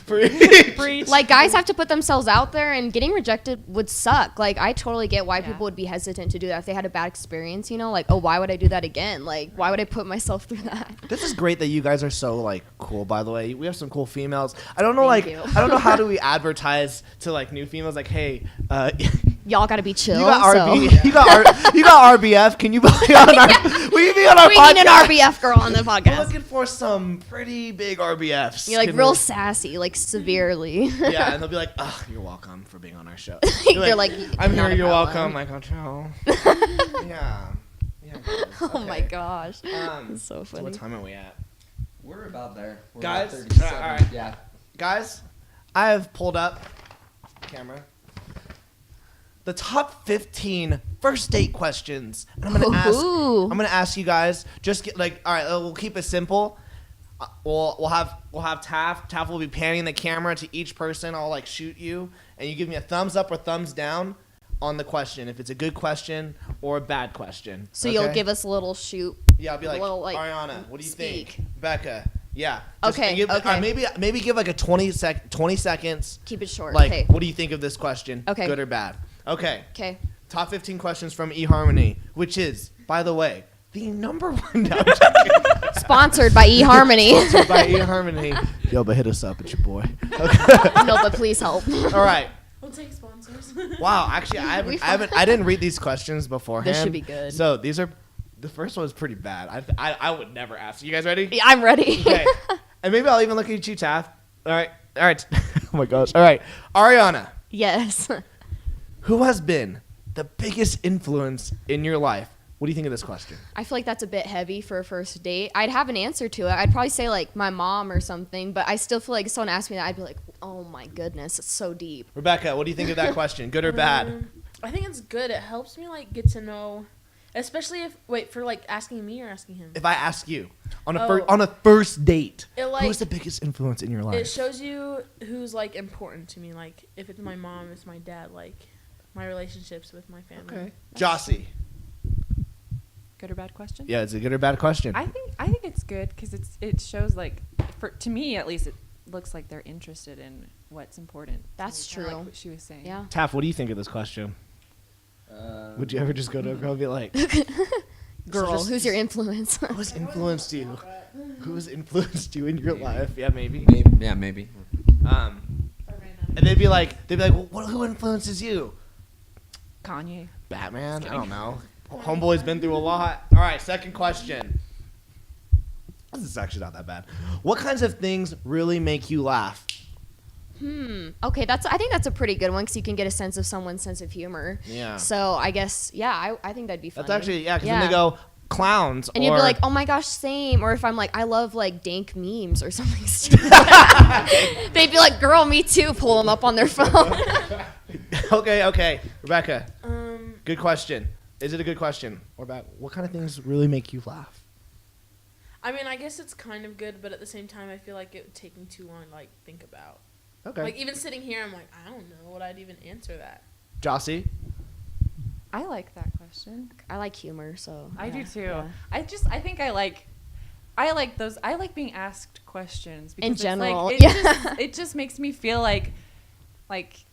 Preach. Like, guys have to put themselves out there, and getting rejected would suck. Like, I totally get why Yeah. people would be hesitant to do that if they had a bad experience, Like, oh, why would I do that again? Like, why would I put myself through that? This is great that you guys are so like cool. By the way, we have some cool females. I don't know, Thank you. I don't know how do we advertise to like new females, like, hey, Y'all gotta be chill. you got so. RB, you got RBF. Can you be on our? Will you be on our We podcast? need an RBF girl on the We're podcast. looking for some pretty big RBFs. You're like Can real we- sesassy, like severely. Yeah, and they'll be like, "Oh, you're welcome for being on our show." They're like, "I'm "Not here. a You're problem." welcome." Like, oh, ciao. Yeah. Guys, Oh my okay. gosh. That's so funny. What time are we at? We're about there. We're Guys? about 37. All right. Yeah. Guys, I have pulled up camera the top 15 first date questions. And I'm gonna ask you guys. Just get like, all right, we'll keep it simple. We'll have Taft. Taft will be panning the camera to each person. I'll like shoot you, and you give me a thumbs up or thumbs down on the question if it's a good question or a bad question. So okay? you'll give us a little shoot. Yeah, I'll be like, little, like, Ariana, what do you speak. think? Rebekah, yeah. Okay, Give, okay. maybe give like a 20 seconds. Keep it short. Like, Okay. what do you think of this question? Okay. Good or bad? Okay. Okay. Top 15 questions from eHarmony, which is, by the way, the number one. Sponsored by eHarmony. Sponsored by eHarmony. Yo, but hit us up. It's your boy. No, but please help. All right. We'll take sponsors. Wow. Actually, I didn't read these questions beforehand. This should be good. So these are, the first one is pretty bad. I would never ask. You guys ready? Yeah, I'm ready. Okay. And maybe I'll even look at you, Taft. All right. Oh my gosh. All right. Ariana, Yes. who has been the biggest influence in your life? What do you think of this question? I feel like that's a bit heavy for a first date. I'd have an answer to it. I'd probably say like my mom or something, but I still feel like if someone asked me that, I'd be like, oh my goodness, it's so deep. Rebekah, what do you think of that question? Good or bad? I think it's good. It helps me like get to know, especially for like asking me or asking him. If I ask you on Oh. on a first date, It, like- who's the biggest influence in your life? It shows you who's like important to me. Like if it's my mom, it's my dad. Like my relationships with my family. Okay. Joci. Good or bad question? Yeah, it's a good or bad question. I think it's good because it shows like to me at least it looks like they're interested in what's important. That's Kinda true. Like what she was saying. Yeah. Taff, what do you think of this question? Would you ever just go to a girl and be like, girl? just- Who's your influence? Who's influenced you? Who's influenced you in your life? Yeah, maybe. Maybe. And they'd be like, well, who influences you? Kanye. Batman? I don't know. Homeboy's been through a lot. All right, second question. This is actually not that bad. What kinds of things really make you laugh? Okay, I think that's a pretty good one because you can get a sense of someone's sense of humor. Yeah. So I guess, I think that'd be funny. That's actually, because then they go clowns. And or, you'd be like, oh my gosh, same. Or if I'm like, I love like dank memes or something stupid. They'd be like, girl, me too. Pull them up on their phone. Okay. Rebekah, good question. Is it a good question? Or about what kind of things really make you laugh? I mean, I guess it's kind of good, but at the same time, I feel like it would take me too long to like think about. Okay. Like even sitting here, I'm like, I don't know what I'd even answer that. Joci? I like that question. I like humor, so. I do too. Yeah. I like those. I like being asked questions because In it's general, like, yeah. it just makes me feel like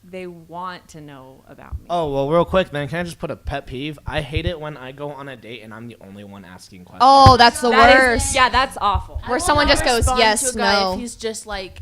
they want to know about me. Oh, well, real quick, then, can I just put a pet peeve? I hate it when I go on a date and I'm the only one asking questions. Oh, that's the That is- worst. yeah, that's awful. Where someone just goes, respond yes, to a guy no. If he's just like,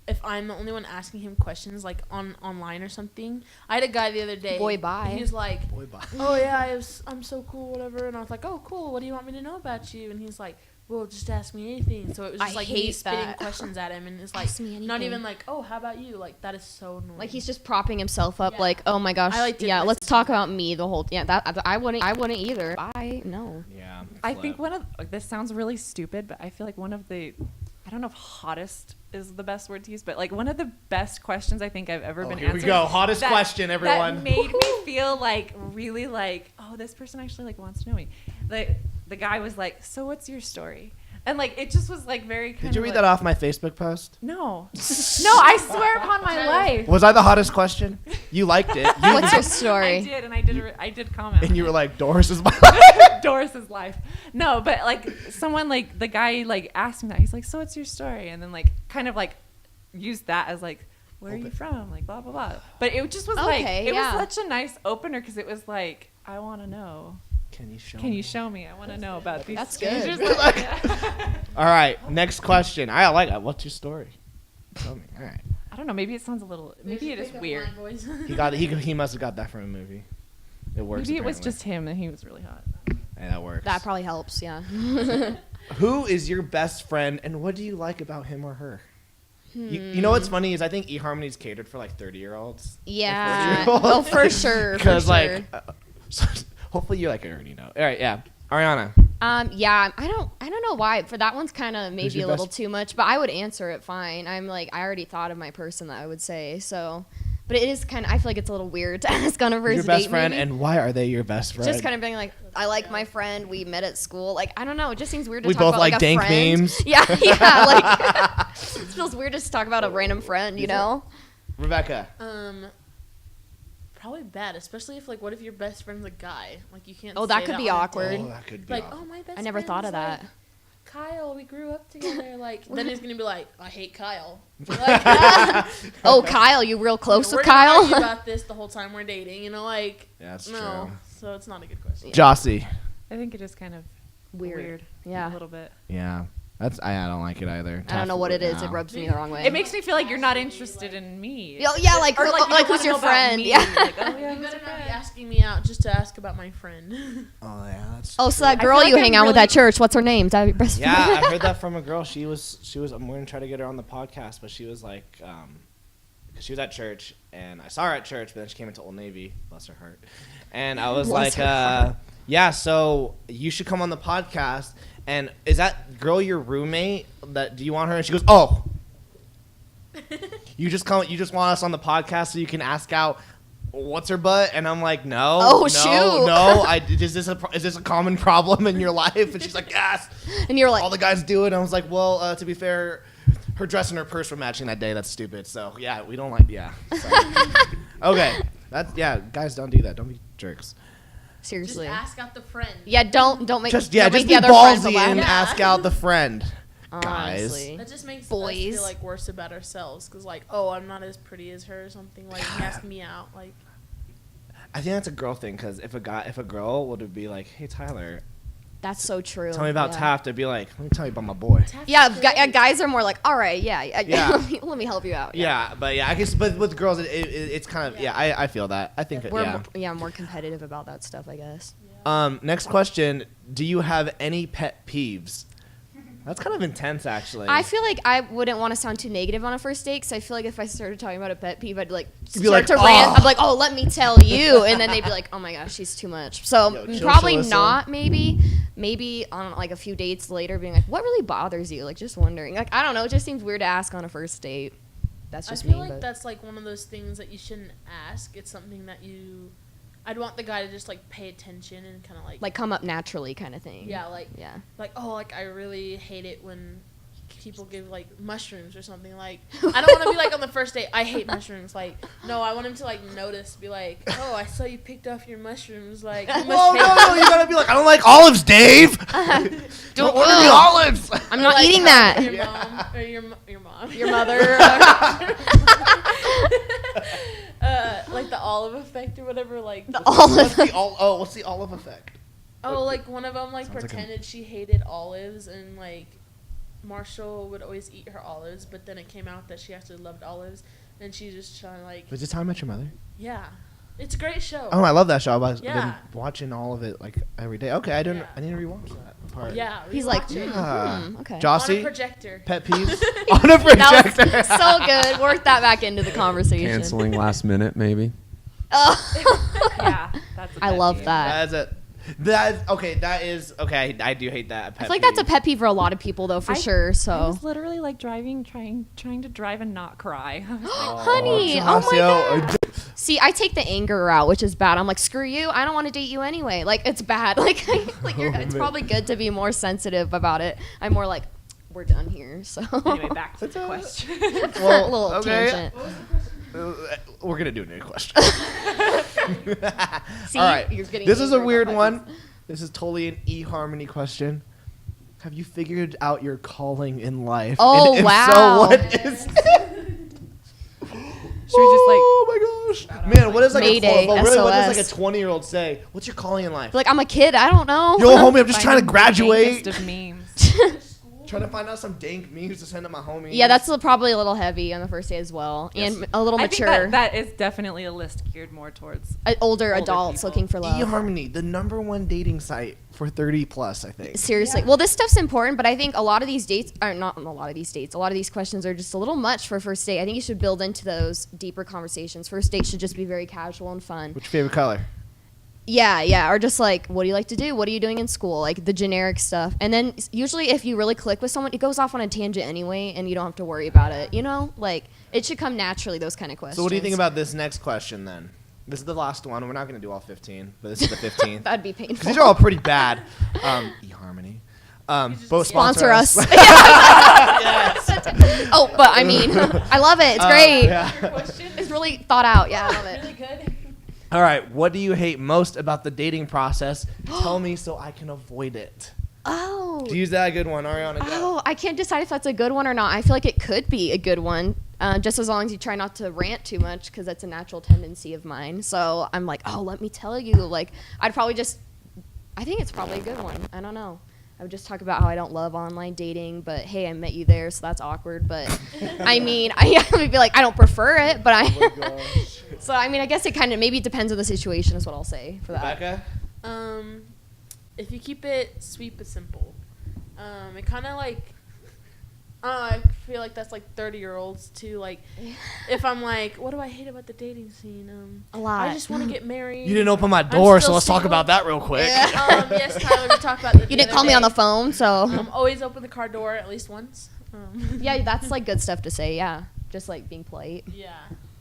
if I'm the only one asking him questions like online or something. I had a guy the other day. Boy, bye. He was like, Boy, bye. oh yeah, I'm so cool, whatever. And I was like, oh cool, what do you want me to know about you? And he's like, well, just ask me anything. So it was just I like hate me spitting that. questions at him, and it's like Ask me not anything. even like, oh, how about you? Like that is so annoying. Like he's just propping himself up, Yeah. like, oh my gosh, I like to yeah, listen let's to talk that. about me the whole. Yeah, that I wouldn't either. No. Yeah. I think one of this sounds really stupid, but I feel like one of the, I don't know if hottest is the best word to use, but like one of the best questions I think I've ever been Here we answered. go. Hottest question, everyone. That made me feel like really like, oh, this person actually like wants to know me. The guy was like, so what's your story? And like it just was like very. Did you read that off my Facebook post? No, I swear upon my life. Was I the hottest question? You liked it. What's your I story? did, and I did comment. And you were like, Doris is my life. Doris's life. No, but like someone like the guy like asked me that. He's like, so what's your story? And then like kind of like used that as like, where are you from? Like blah blah blah. But it just was like Okay, it yeah. was such a nice opener because it was like, I want to know. Can you show Can me? you show me? I want to know about these. That's It's good. just like, yeah. All right, next question. I like that. What's your story? Tell me. All right. I don't know. Maybe it sounds a little. Maybe it is weird. He must have got that from a movie. It works. Maybe it was apparently. just him and he was really hot. Hey, that works. That probably helps. Yeah. Who is your best friend, and what do you like about him or her? You know what's funny is I think eHarmony's catered for like 30-year-olds. Yeah. 40-year-olds. Oh, for sure. Because For sure. like, hopefully you like already know. All right, yeah. Ariana. Yeah, I don't know why. For that one's kind of maybe your a little best- too much, but I would answer it fine. I'm like, I already thought of my person that I would say, so. But it is kind of, I feel like it's a little weird to ask on a first Your best date, friend, maybe. and why are they your best friend? Just kind of being like, I like my friend. We met at school. Like, I don't know. It just seems weird to We talk both about like a dank friend. memes. Yeah. Like, it feels weird just to talk about a random friend, you know? Rebekah. Probably bad, especially if like, what if your best friend's a guy? Like you can't. Oh, that say could be on a awkward. date. Oh, that could be. Like, awkward. oh, my best. I never thought of friend's, that. like, Kyle, we grew up together. Like, then he's gonna be like, I hate Kyle. Like, Oh, Kyle, you real close we're with gonna Kyle? argue about this the whole time we're dating. You know, like. Yeah, that's No, true. so it's not a good question. Joci. I think it is kind of Weird. A Yeah. little bit. Yeah. I don't like it either. I don't know what it is. No. It rubs me the wrong way. It makes me feel like you're not interested in me. Yeah, like, Or like, you don't who's wanna your know about friend? me. Yeah. Like, oh, yeah, You who's better your not be friend? asking me out just to ask about my friend. Oh yeah, that's. Oh, so that I feel girl like you I'm hang out with really- at church, what's her name? Is that your best Yeah, friend? I heard that from a girl. She was. I'm going to try to get her on the podcast, but she was like, because she was at church, and I saw her at church, but then she came into Old Navy, bless her heart, and I was Bless like, her heart. yeah, so you should come on the podcast. And is that girl your roommate? Do you want her? And she goes, oh. You just want us on the podcast so you can ask out what's her butt? And I'm like, no. Oh, no, shoot. No. Is this a common problem in your life? And she's like, yes. And you're like, All the guys do it. And I was like, well, to be fair, her dress and her purse were matching that day. That's stupid. So yeah, we don't like. Yeah. Okay. Guys, don't do that. Don't be jerks. Just seriously. ask out the friend. Yeah, don't make Just don't make be the other friend feel ballsy bad. and Yeah. ask out the friend, guys. Honestly. That just makes us Boys. feel like worse about ourselves because like, oh, I'm not as pretty as her or something. Like, he asked me out. Like, I think that's a girl thing because if a girl would be like, hey Tyler, That's so true. Tell me about yeah. Taft. I'd be like, let me tell you about my boy. Yeah, guys are more like, all right, yeah. Yeah. let me help you out. Yeah, but I guess, but with girls, it's kind of, I feel that. I think, We're more competitive about that stuff, I guess. Next question. Do you have any pet peeves? That's kind of intense, actually. I feel like I wouldn't want to sound too negative on a first date, because I feel like if I started talking about a pet peeve, I'd like You'd be like, to rant. I'm like, oh, let me tell you, and then they'd be like, oh my gosh, she's too much. So probably not. Maybe on like a few dates later, being like, what really bothers you? Like just wondering. Like I don't know. It just seems weird to ask on a first date. That's just I feel me. like that's like one of those things that you shouldn't ask. It's something that I'd want the guy to just like pay attention and kind of like come up naturally, kind of thing. yeah, like oh, like I really hate it when people give like mushrooms or something. Like I don't want to be like on the first date, I hate mushrooms. Like no, I want him to like notice, be like, oh, I saw you picked off your mushrooms. Like you Whoa, must hate no, you gotta be like, I don't like olives, Dave. Don't order me olives. I'm not like, eating that. Your mom or your mom, Your mother. like the olive effect or whatever. Like What's the olive effect? oh, like one of them like Sounds like pretended she hated olives, and like Marshall would always eat her olives, but then it came out that she actually loved olives, and she's just trying to like Was it How I Met Your Mother? yeah, it's a great show. Oh, I love that show. I've Yeah. been watching all of it like every day. Okay, I Yeah. need to rewatch that part. Yeah, He's like, rewatch it. okay. On a Jossie, projector. pet peeves on a projector. That was so good. Work that back into the conversation. Canceling last minute, maybe. Oh. Yeah, that's. A I pet love peeve. that. That is it. That okay. That is okay. I do hate that. I feel like that's a pet peeve for a lot of people, though, for sure. I So, was literally like trying to drive and not cry. I was like, honey, oh my god. See, I take the anger route, which is bad. I'm like, screw you. I don't want to date you anyway. Like, it's bad. Like it's probably good to be more sensitive about it. I'm more like, we're done here. So anyway, back to the question. Well, little okay. tangent. We're gonna do a new question. See, All right. you're getting This is a angry weird about one. This is totally an eHarmony question. Have you figured out your calling in life? Oh, and if wow. So what is? Should we just like? Oh my gosh, man! What is like Mayday, what does like a SOS. 20-year-old say? What's your calling in life? Like, I'm a kid. I don't know. Yo, homie, I'm just trying to Finding the graduate. dankest of memes. Trying to find out some dank memes to send to my homies. Yeah, that's probably a little heavy on the first day as well, Yes. and a little I think mature. that is definitely a list geared more towards. Older adults people. looking for love. eHarmony, the #1 dating site for 30 plus, I think. Seriously. Well, this stuff's important, but I think a lot of these dates are not a lot of these dates. A lot of these questions are just a little much for a first date. I think you should build into those deeper conversations. First date should just be very casual and fun. What's your favorite color? Yeah. Or just like, what do you like to do? What are you doing in school? Like the generic stuff. And then usually if you really click with someone, it goes off on a tangent anyway, and you don't have to worry about it. You know, like it should come naturally, those kind of questions. So what do you think about this next question then? This is the last one. We're not going to do all 15, but this is the 15th. That'd be painful. These are all pretty bad. eHarmony. Both Sponsor us. Yes. Oh, but I mean, I love it. It's great. Yeah. Your question? It's really thought out. Yeah, I love it. Really good. All right. What do you hate most about the dating process? Tell me so I can avoid it. Oh. Use that a good one, Ariana. Go. Oh, I can't decide if that's a good one or not. I feel like it could be a good one, just as long as you try not to rant too much, because that's a natural tendency of mine. So I'm like, oh, let me tell you. Like, I think it's probably a good one. I don't know. I would just talk about how I don't love online dating, but hey, I met you there, so that's awkward. But I mean, I would be like, I don't prefer it, but So I mean, I guess it kind of maybe it depends on the situation, is what I'll say for that. Rebekah? If you keep it sweet but simple, it kind of like, I feel like that's like 30-year-olds too. Like, if I'm like, what do I hate about the dating scene? A lot. I just want to get married. You didn't open my door, so still let's talk single. about that real quick. Yes, Tyler, we talked about that. You didn't call me on the phone, so Always open the car door at least once. yeah, that's like good stuff to say. Yeah, just like being polite. Yeah.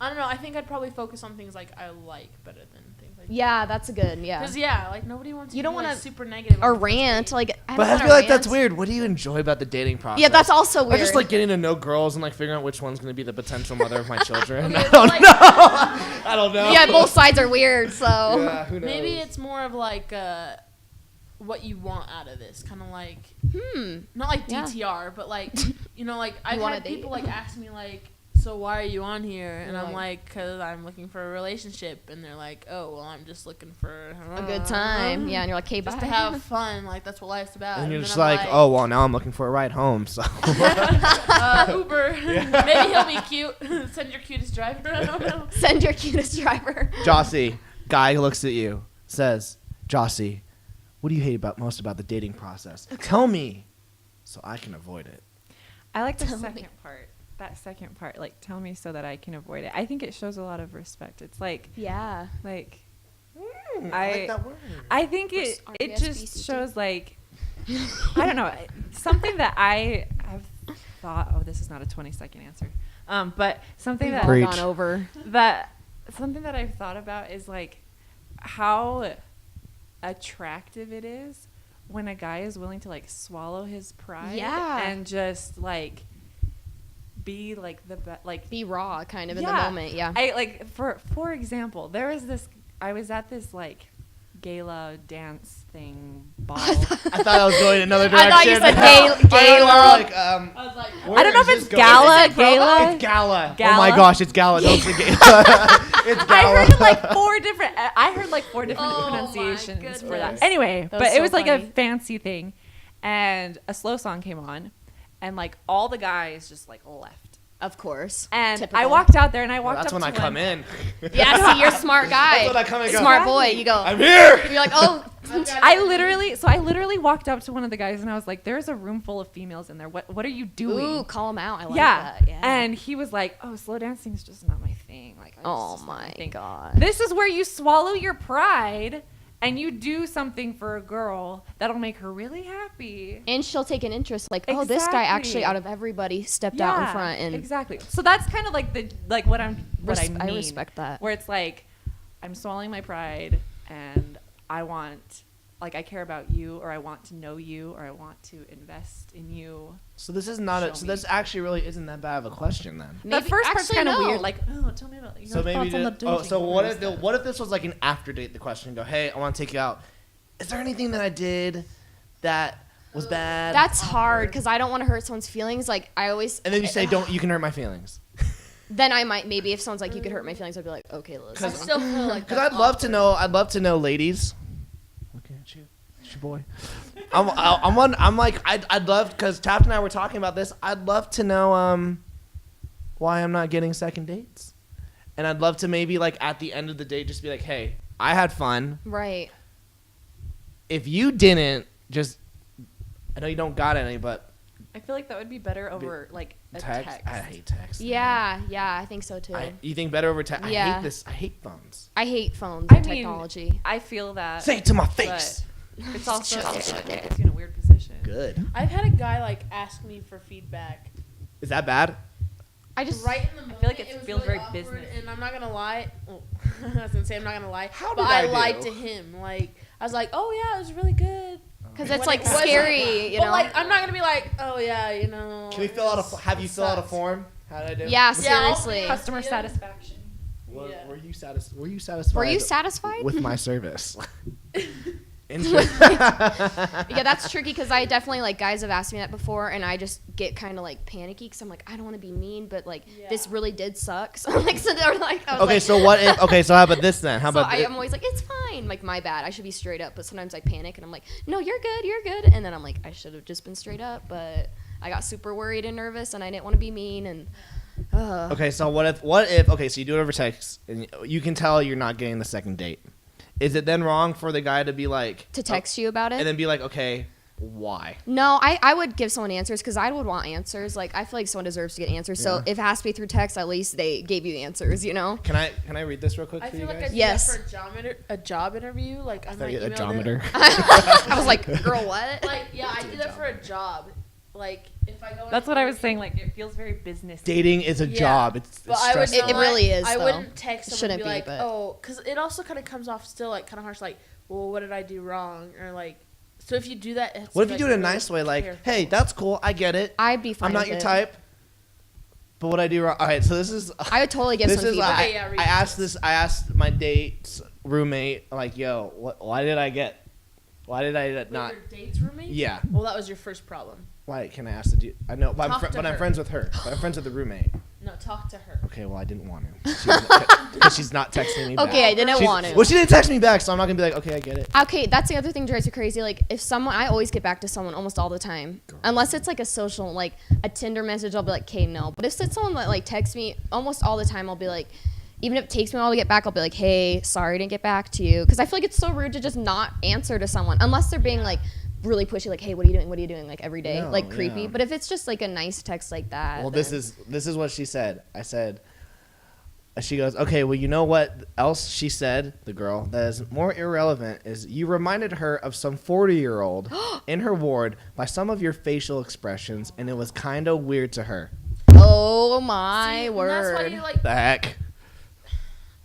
I don't know. I think I'd probably focus on things like I like better than things like. Yeah, that's a good. Yeah. Because like nobody wants. You don't want wanna- to super negative. Or on the first rant, date. like I But don't I feel wanna like that's rant. weird. What do you enjoy about the dating process? Yeah, that's also I weird. just like getting to know girls and like figuring out which one's going to be the potential mother of my children. Okay, I don't like- know. I don't know. Yeah, both sides are weird. So Yeah, who knows? Maybe it's more of like what you want out of this, kind of like not like Yeah. DTR, but like like I've wanna had date. people like ask me like so why are you on here? And I'm Right. like, because I'm looking for a relationship. And they're like, oh, well, I'm just looking for A good time. Yeah, and you're like, hey, just bye. to have fun. Like, that's what life's about. And you're then just I'm like, oh, well, now I'm looking for a ride home. So Uber. Maybe he'll be cute. Send your cutest driver. I don't know. Send your cutest driver. Joci, guy looks at you, says, Joci, what do you hate most about the dating process? Tell me so I can avoid it. I like the Tell me. second part. That second part, like, tell me so that I can avoid it. I think it shows a lot of respect. It's like, Yeah. like, I like I- that word. I think What's it RESPCT? just shows like, I don't know, something that I have thought. Oh, this is not a 20-second answer. But something We've that all Preach. gone over. something that I've thought about is like how attractive it is when a guy is willing to like swallow his pride Yeah. and just like be like like Be raw, kind of, in the Yeah. moment. Yeah. I like for example, there was this. I was at this like gala dance thing ball. I thought I was going another I direction. thought you said gala. Like, I was like, where I don't know is if this it's going? gala, Is it Provo? gala. It's gala. Oh Gala? my gosh, it's gala. Don't say gala. It's I gala. heard like four different. I heard like four different Oh my pronunciations for goodness. that. Anyway, That but was it so was like a funny. fancy thing, and a slow song came on, and like all the guys just like left. Of course. And Typical. I walked out there, and I Well, walked that's up when to I come him. in. Yeah, see, you're a smart guy. That's when I come and go. Smart boy. You go. I'm here. You're like, oh. I literally walked up to one of the guys, and I was like, "There's a room full of females in there. What are you doing?" Ooh, call him out. I like yeah. that. Yeah. And he was like, "Oh, slow dancing is just not my thing. Like, oh it's just not my thing." god. This is where you swallow your pride and you do something for a girl that'll make her really happy. And she'll take an interest, like, oh, this guy actually, Exactly. out of everybody, stepped out in front, and exactly. So that's kind of like what I mean. I respect that. Where it's like, I'm swallowing my pride, and I want, like, I care about you, or I want to know you, or I want to invest in you. So this is not. Show So me. this actually really isn't that bad of a question then. The first part's actually, kind of no. weird. Like, oh, tell me about your So maybe. thoughts on the dating So what if stuff. what if this was like an after date? The question go, hey, I want to take you out. Is there anything that I did that was bad? That's hard because I don't want to hurt someone's feelings. Like, I always. And then you say, don't. You can hurt my feelings. Then I might, maybe if someone's like, you could hurt my feelings, I'd be like, okay, I listen. still feel like Because I'd love to know. I'd love to know, ladies. Looking at you, it's your boy. I'd love, because Taft and I were talking about this. I'd love to know why I'm not getting second dates, and I'd love to maybe like at the end of the date just be like, hey, I had fun. Right. If you didn't, just I know you don't got any, but I feel like that would be better over like a text. I hate text. Yeah, I think so too. You think better over text? I Yeah. hate this. I hate phones. I hate phones I and mean, technology. I feel that. Say it to my but face. it's also it puts you in a weird position. Good. I've had a guy like ask me for feedback Is that bad? I just right in the moment. feel like it was feels very awkward, business. And I'm not gonna lie. Well, I was gonna say I'm not gonna lie. How but did I I do? lied to him. Like I was like, oh yeah, it was really good. because When it's like it wasn't. scary, you But know. like I'm not gonna be like, oh yeah, you know. Can we fill out a? Have you it fill out a sucks. form? How did I do? Yeah, Yeah, I'll- seriously. Customer Yeah. satisfaction. Yeah. Were you satisfied? Were you satisfied? Were you satisfied? with my service? Yeah, that's tricky because I definitely, like, guys have asked me that before, and I just get kind of like panicky because I'm like, I don't want to be mean, but like this really did suck. So like, so they're like, I was Okay, like, so what if? Okay, so how about this then? How so about thi- I'm always like, it's fine. Like, my bad. I should be straight up, but sometimes I panic and I'm like, no, you're good, and then I'm like, I should have just been straight up, but I got super worried and nervous, and I didn't want to be mean, and. Okay, so what if? Okay, so you do it over text, and you can tell you're not getting the second date. Is it then wrong for the guy to be like To text you about it? and then be like, okay, why? No, I would give someone answers because I would want answers. Like, I feel like someone deserves to get answers. So Yeah. if it has to be through text, at least they gave you the answers, you know? Can I read this real quick I for you feel like I guys? do Yes. that for a job interview. Like I might a email geometer. I was like, girl, what? Like yeah, I do that for a job. Like if I go. That's what I was saying. Like, it feels very business. Dating is a Yeah. job. It's But I would stressful. It really is, I though. wouldn't text It someone and shouldn't be be, like, but- oh, because it also kind of comes off still like kind of harsh. Like, well, what did I do wrong? Or like, so if you do that, it's What if you like do it in a really nice way? Like, careful. hey, that's cool. I get it. I'd be fine I'm not with your it. type. But what I do wrong? All right, so this is. I would totally give This some is. feedback. Okay, yeah, read I asked this. I asked my date's roommate, like, yo, why did I get? Why did I Wait, not? your date's roommate? Yeah. Well, that was your first problem. Why can I ask the dude? I know, but Talk to I'm her. friends with her. But I'm friends with the roommate. No, talk to her. Okay, well, I didn't want to. Because she's not texting me back. Okay, I didn't want to. Well, she didn't text me back, so I'm not going to be like, okay, I get it. Okay, that's the other thing that drives you crazy. Like, if someone, I always get back to someone almost all the time. Unless it's like a social, like a Tinder message, I'll be like, okay, no. But if it's someone that like texts me almost all the time, I'll be like, even if it takes me a while to get back, I'll be like, hey, sorry I didn't get back to you. Because I feel like it's so rude to just not answer to someone. Unless they're being like really pushy, like, hey, what are you doing? What are you doing? Like every day, No, like creepy. yeah. But if it's just like a nice text like that. Well, then- this is what she said. I said, she goes, okay, well, you know what else she said, the girl, that is more irrelevant is you reminded her of some 40-year-old in her ward by some of your facial expressions, and it was kind of weird to her. Oh my See, word. and that's why you like. The heck?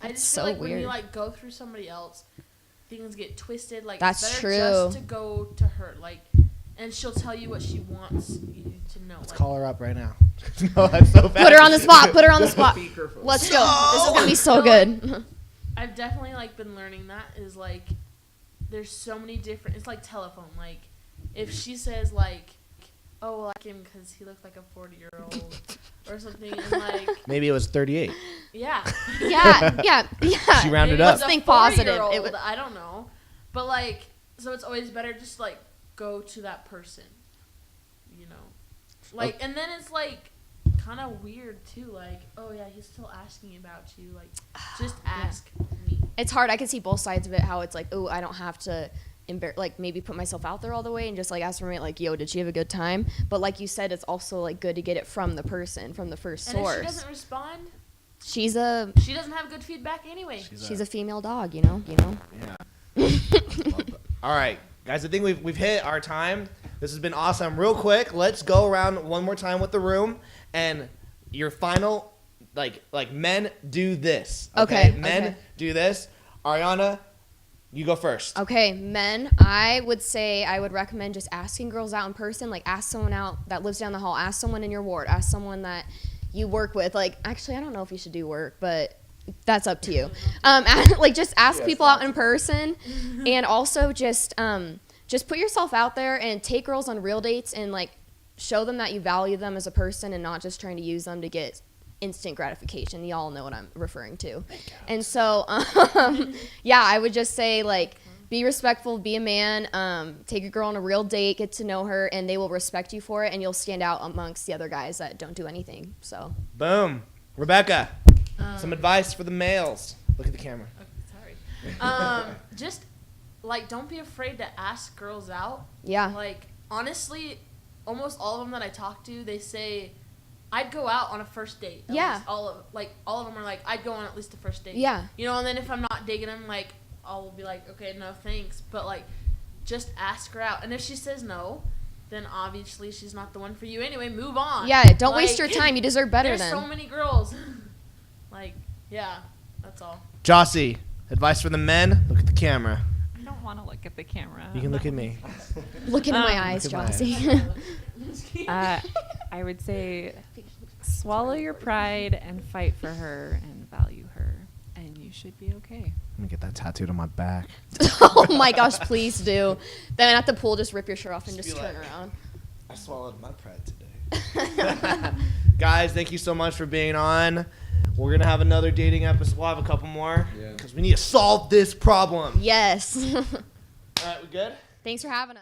I That's just so feel like when weird. you like go through somebody else, things get twisted. Like That's it's better true. just to go to her, like, and she'll tell you what she wants you to know. Let's like, call her up right now. No, that's so bad. Put her on the spot. Put her on the spot. Let's go. This is gonna be so good. I've definitely like been learning that is like, there's so many different. It's like telephone. Like, if she says like, oh, I like him because he looked like a 40-year-old or something, and like, Maybe it was 38. yeah. yeah. She rounded Maybe up. it's a Think positive. 40-year-old, It was- I don't know, but like, so it's always better just like go to that person, you know, like, and then it's like kind of weird too. Like, oh yeah, he's still asking about you. Like, just ask me. It's hard. I can see both sides of it. How it's like, oh, I don't have to like maybe put myself out there all the way and just like ask for me like, yo, did she have a good time? But like you said, it's also like good to get it from the person, from the first And source. if she doesn't respond, She doesn't have good feedback anyway. she's a female dog, you know. Yeah. All right, guys. I think we've hit our time. This has been awesome. Real quick, let's go around one more time with the room and your final, like men do this. Okay, Men okay. do this. Ariana, you go first. Okay, men, I would say I would recommend just asking girls out in person. Like, ask someone out that lives down the hall. Ask someone in your ward. Ask someone that you work with. Like, actually, I don't know if you should do work, but that's up to you. Like, just ask people out in person, and also just put yourself out there and take girls on real dates and like show them that you value them as a person and not just trying to use them to get instant gratification. Y'all know what I'm referring to. And so, yeah, I would just say, like, be respectful, be a man, take a girl on a real date, get to know her, and they will respect you for it, and you'll stand out amongst the other guys that don't do anything. So, Boom. Rebekah, some advice for the males. Look at the camera. Sorry. Just like, don't be afraid to ask girls out. yeah. Like, honestly, almost all of them that I talk to, they say, I'd go out on a first date. At Yeah. least all of them are like, I'd go on at least a first date. Yeah. You know, and then if I'm not digging them, like, I'll be like, okay, no thanks. But like, just ask her out. And if she says no, then obviously she's not the one for you anyway. Move on. Yeah, don't waste Like, your time. You deserve better There's than. so many girls. Like, yeah, that's all. Joci, advice for the men. Look at the camera. I don't want to look at the camera. You can look at me. Look into my eyes, look at my Jossie. I would say swallow your pride and fight for her and value her, and you should be okay. Let me get that tattooed on my back. Oh my gosh, please do. Then at the pool, just rip your shirt off and just be turn like- around. I swallowed my pride today. Guys, thank you so much for being on. We're going to have another dating episode. We'll have a couple more because we need to solve this problem. Yes. All right, we good? Thanks for having us.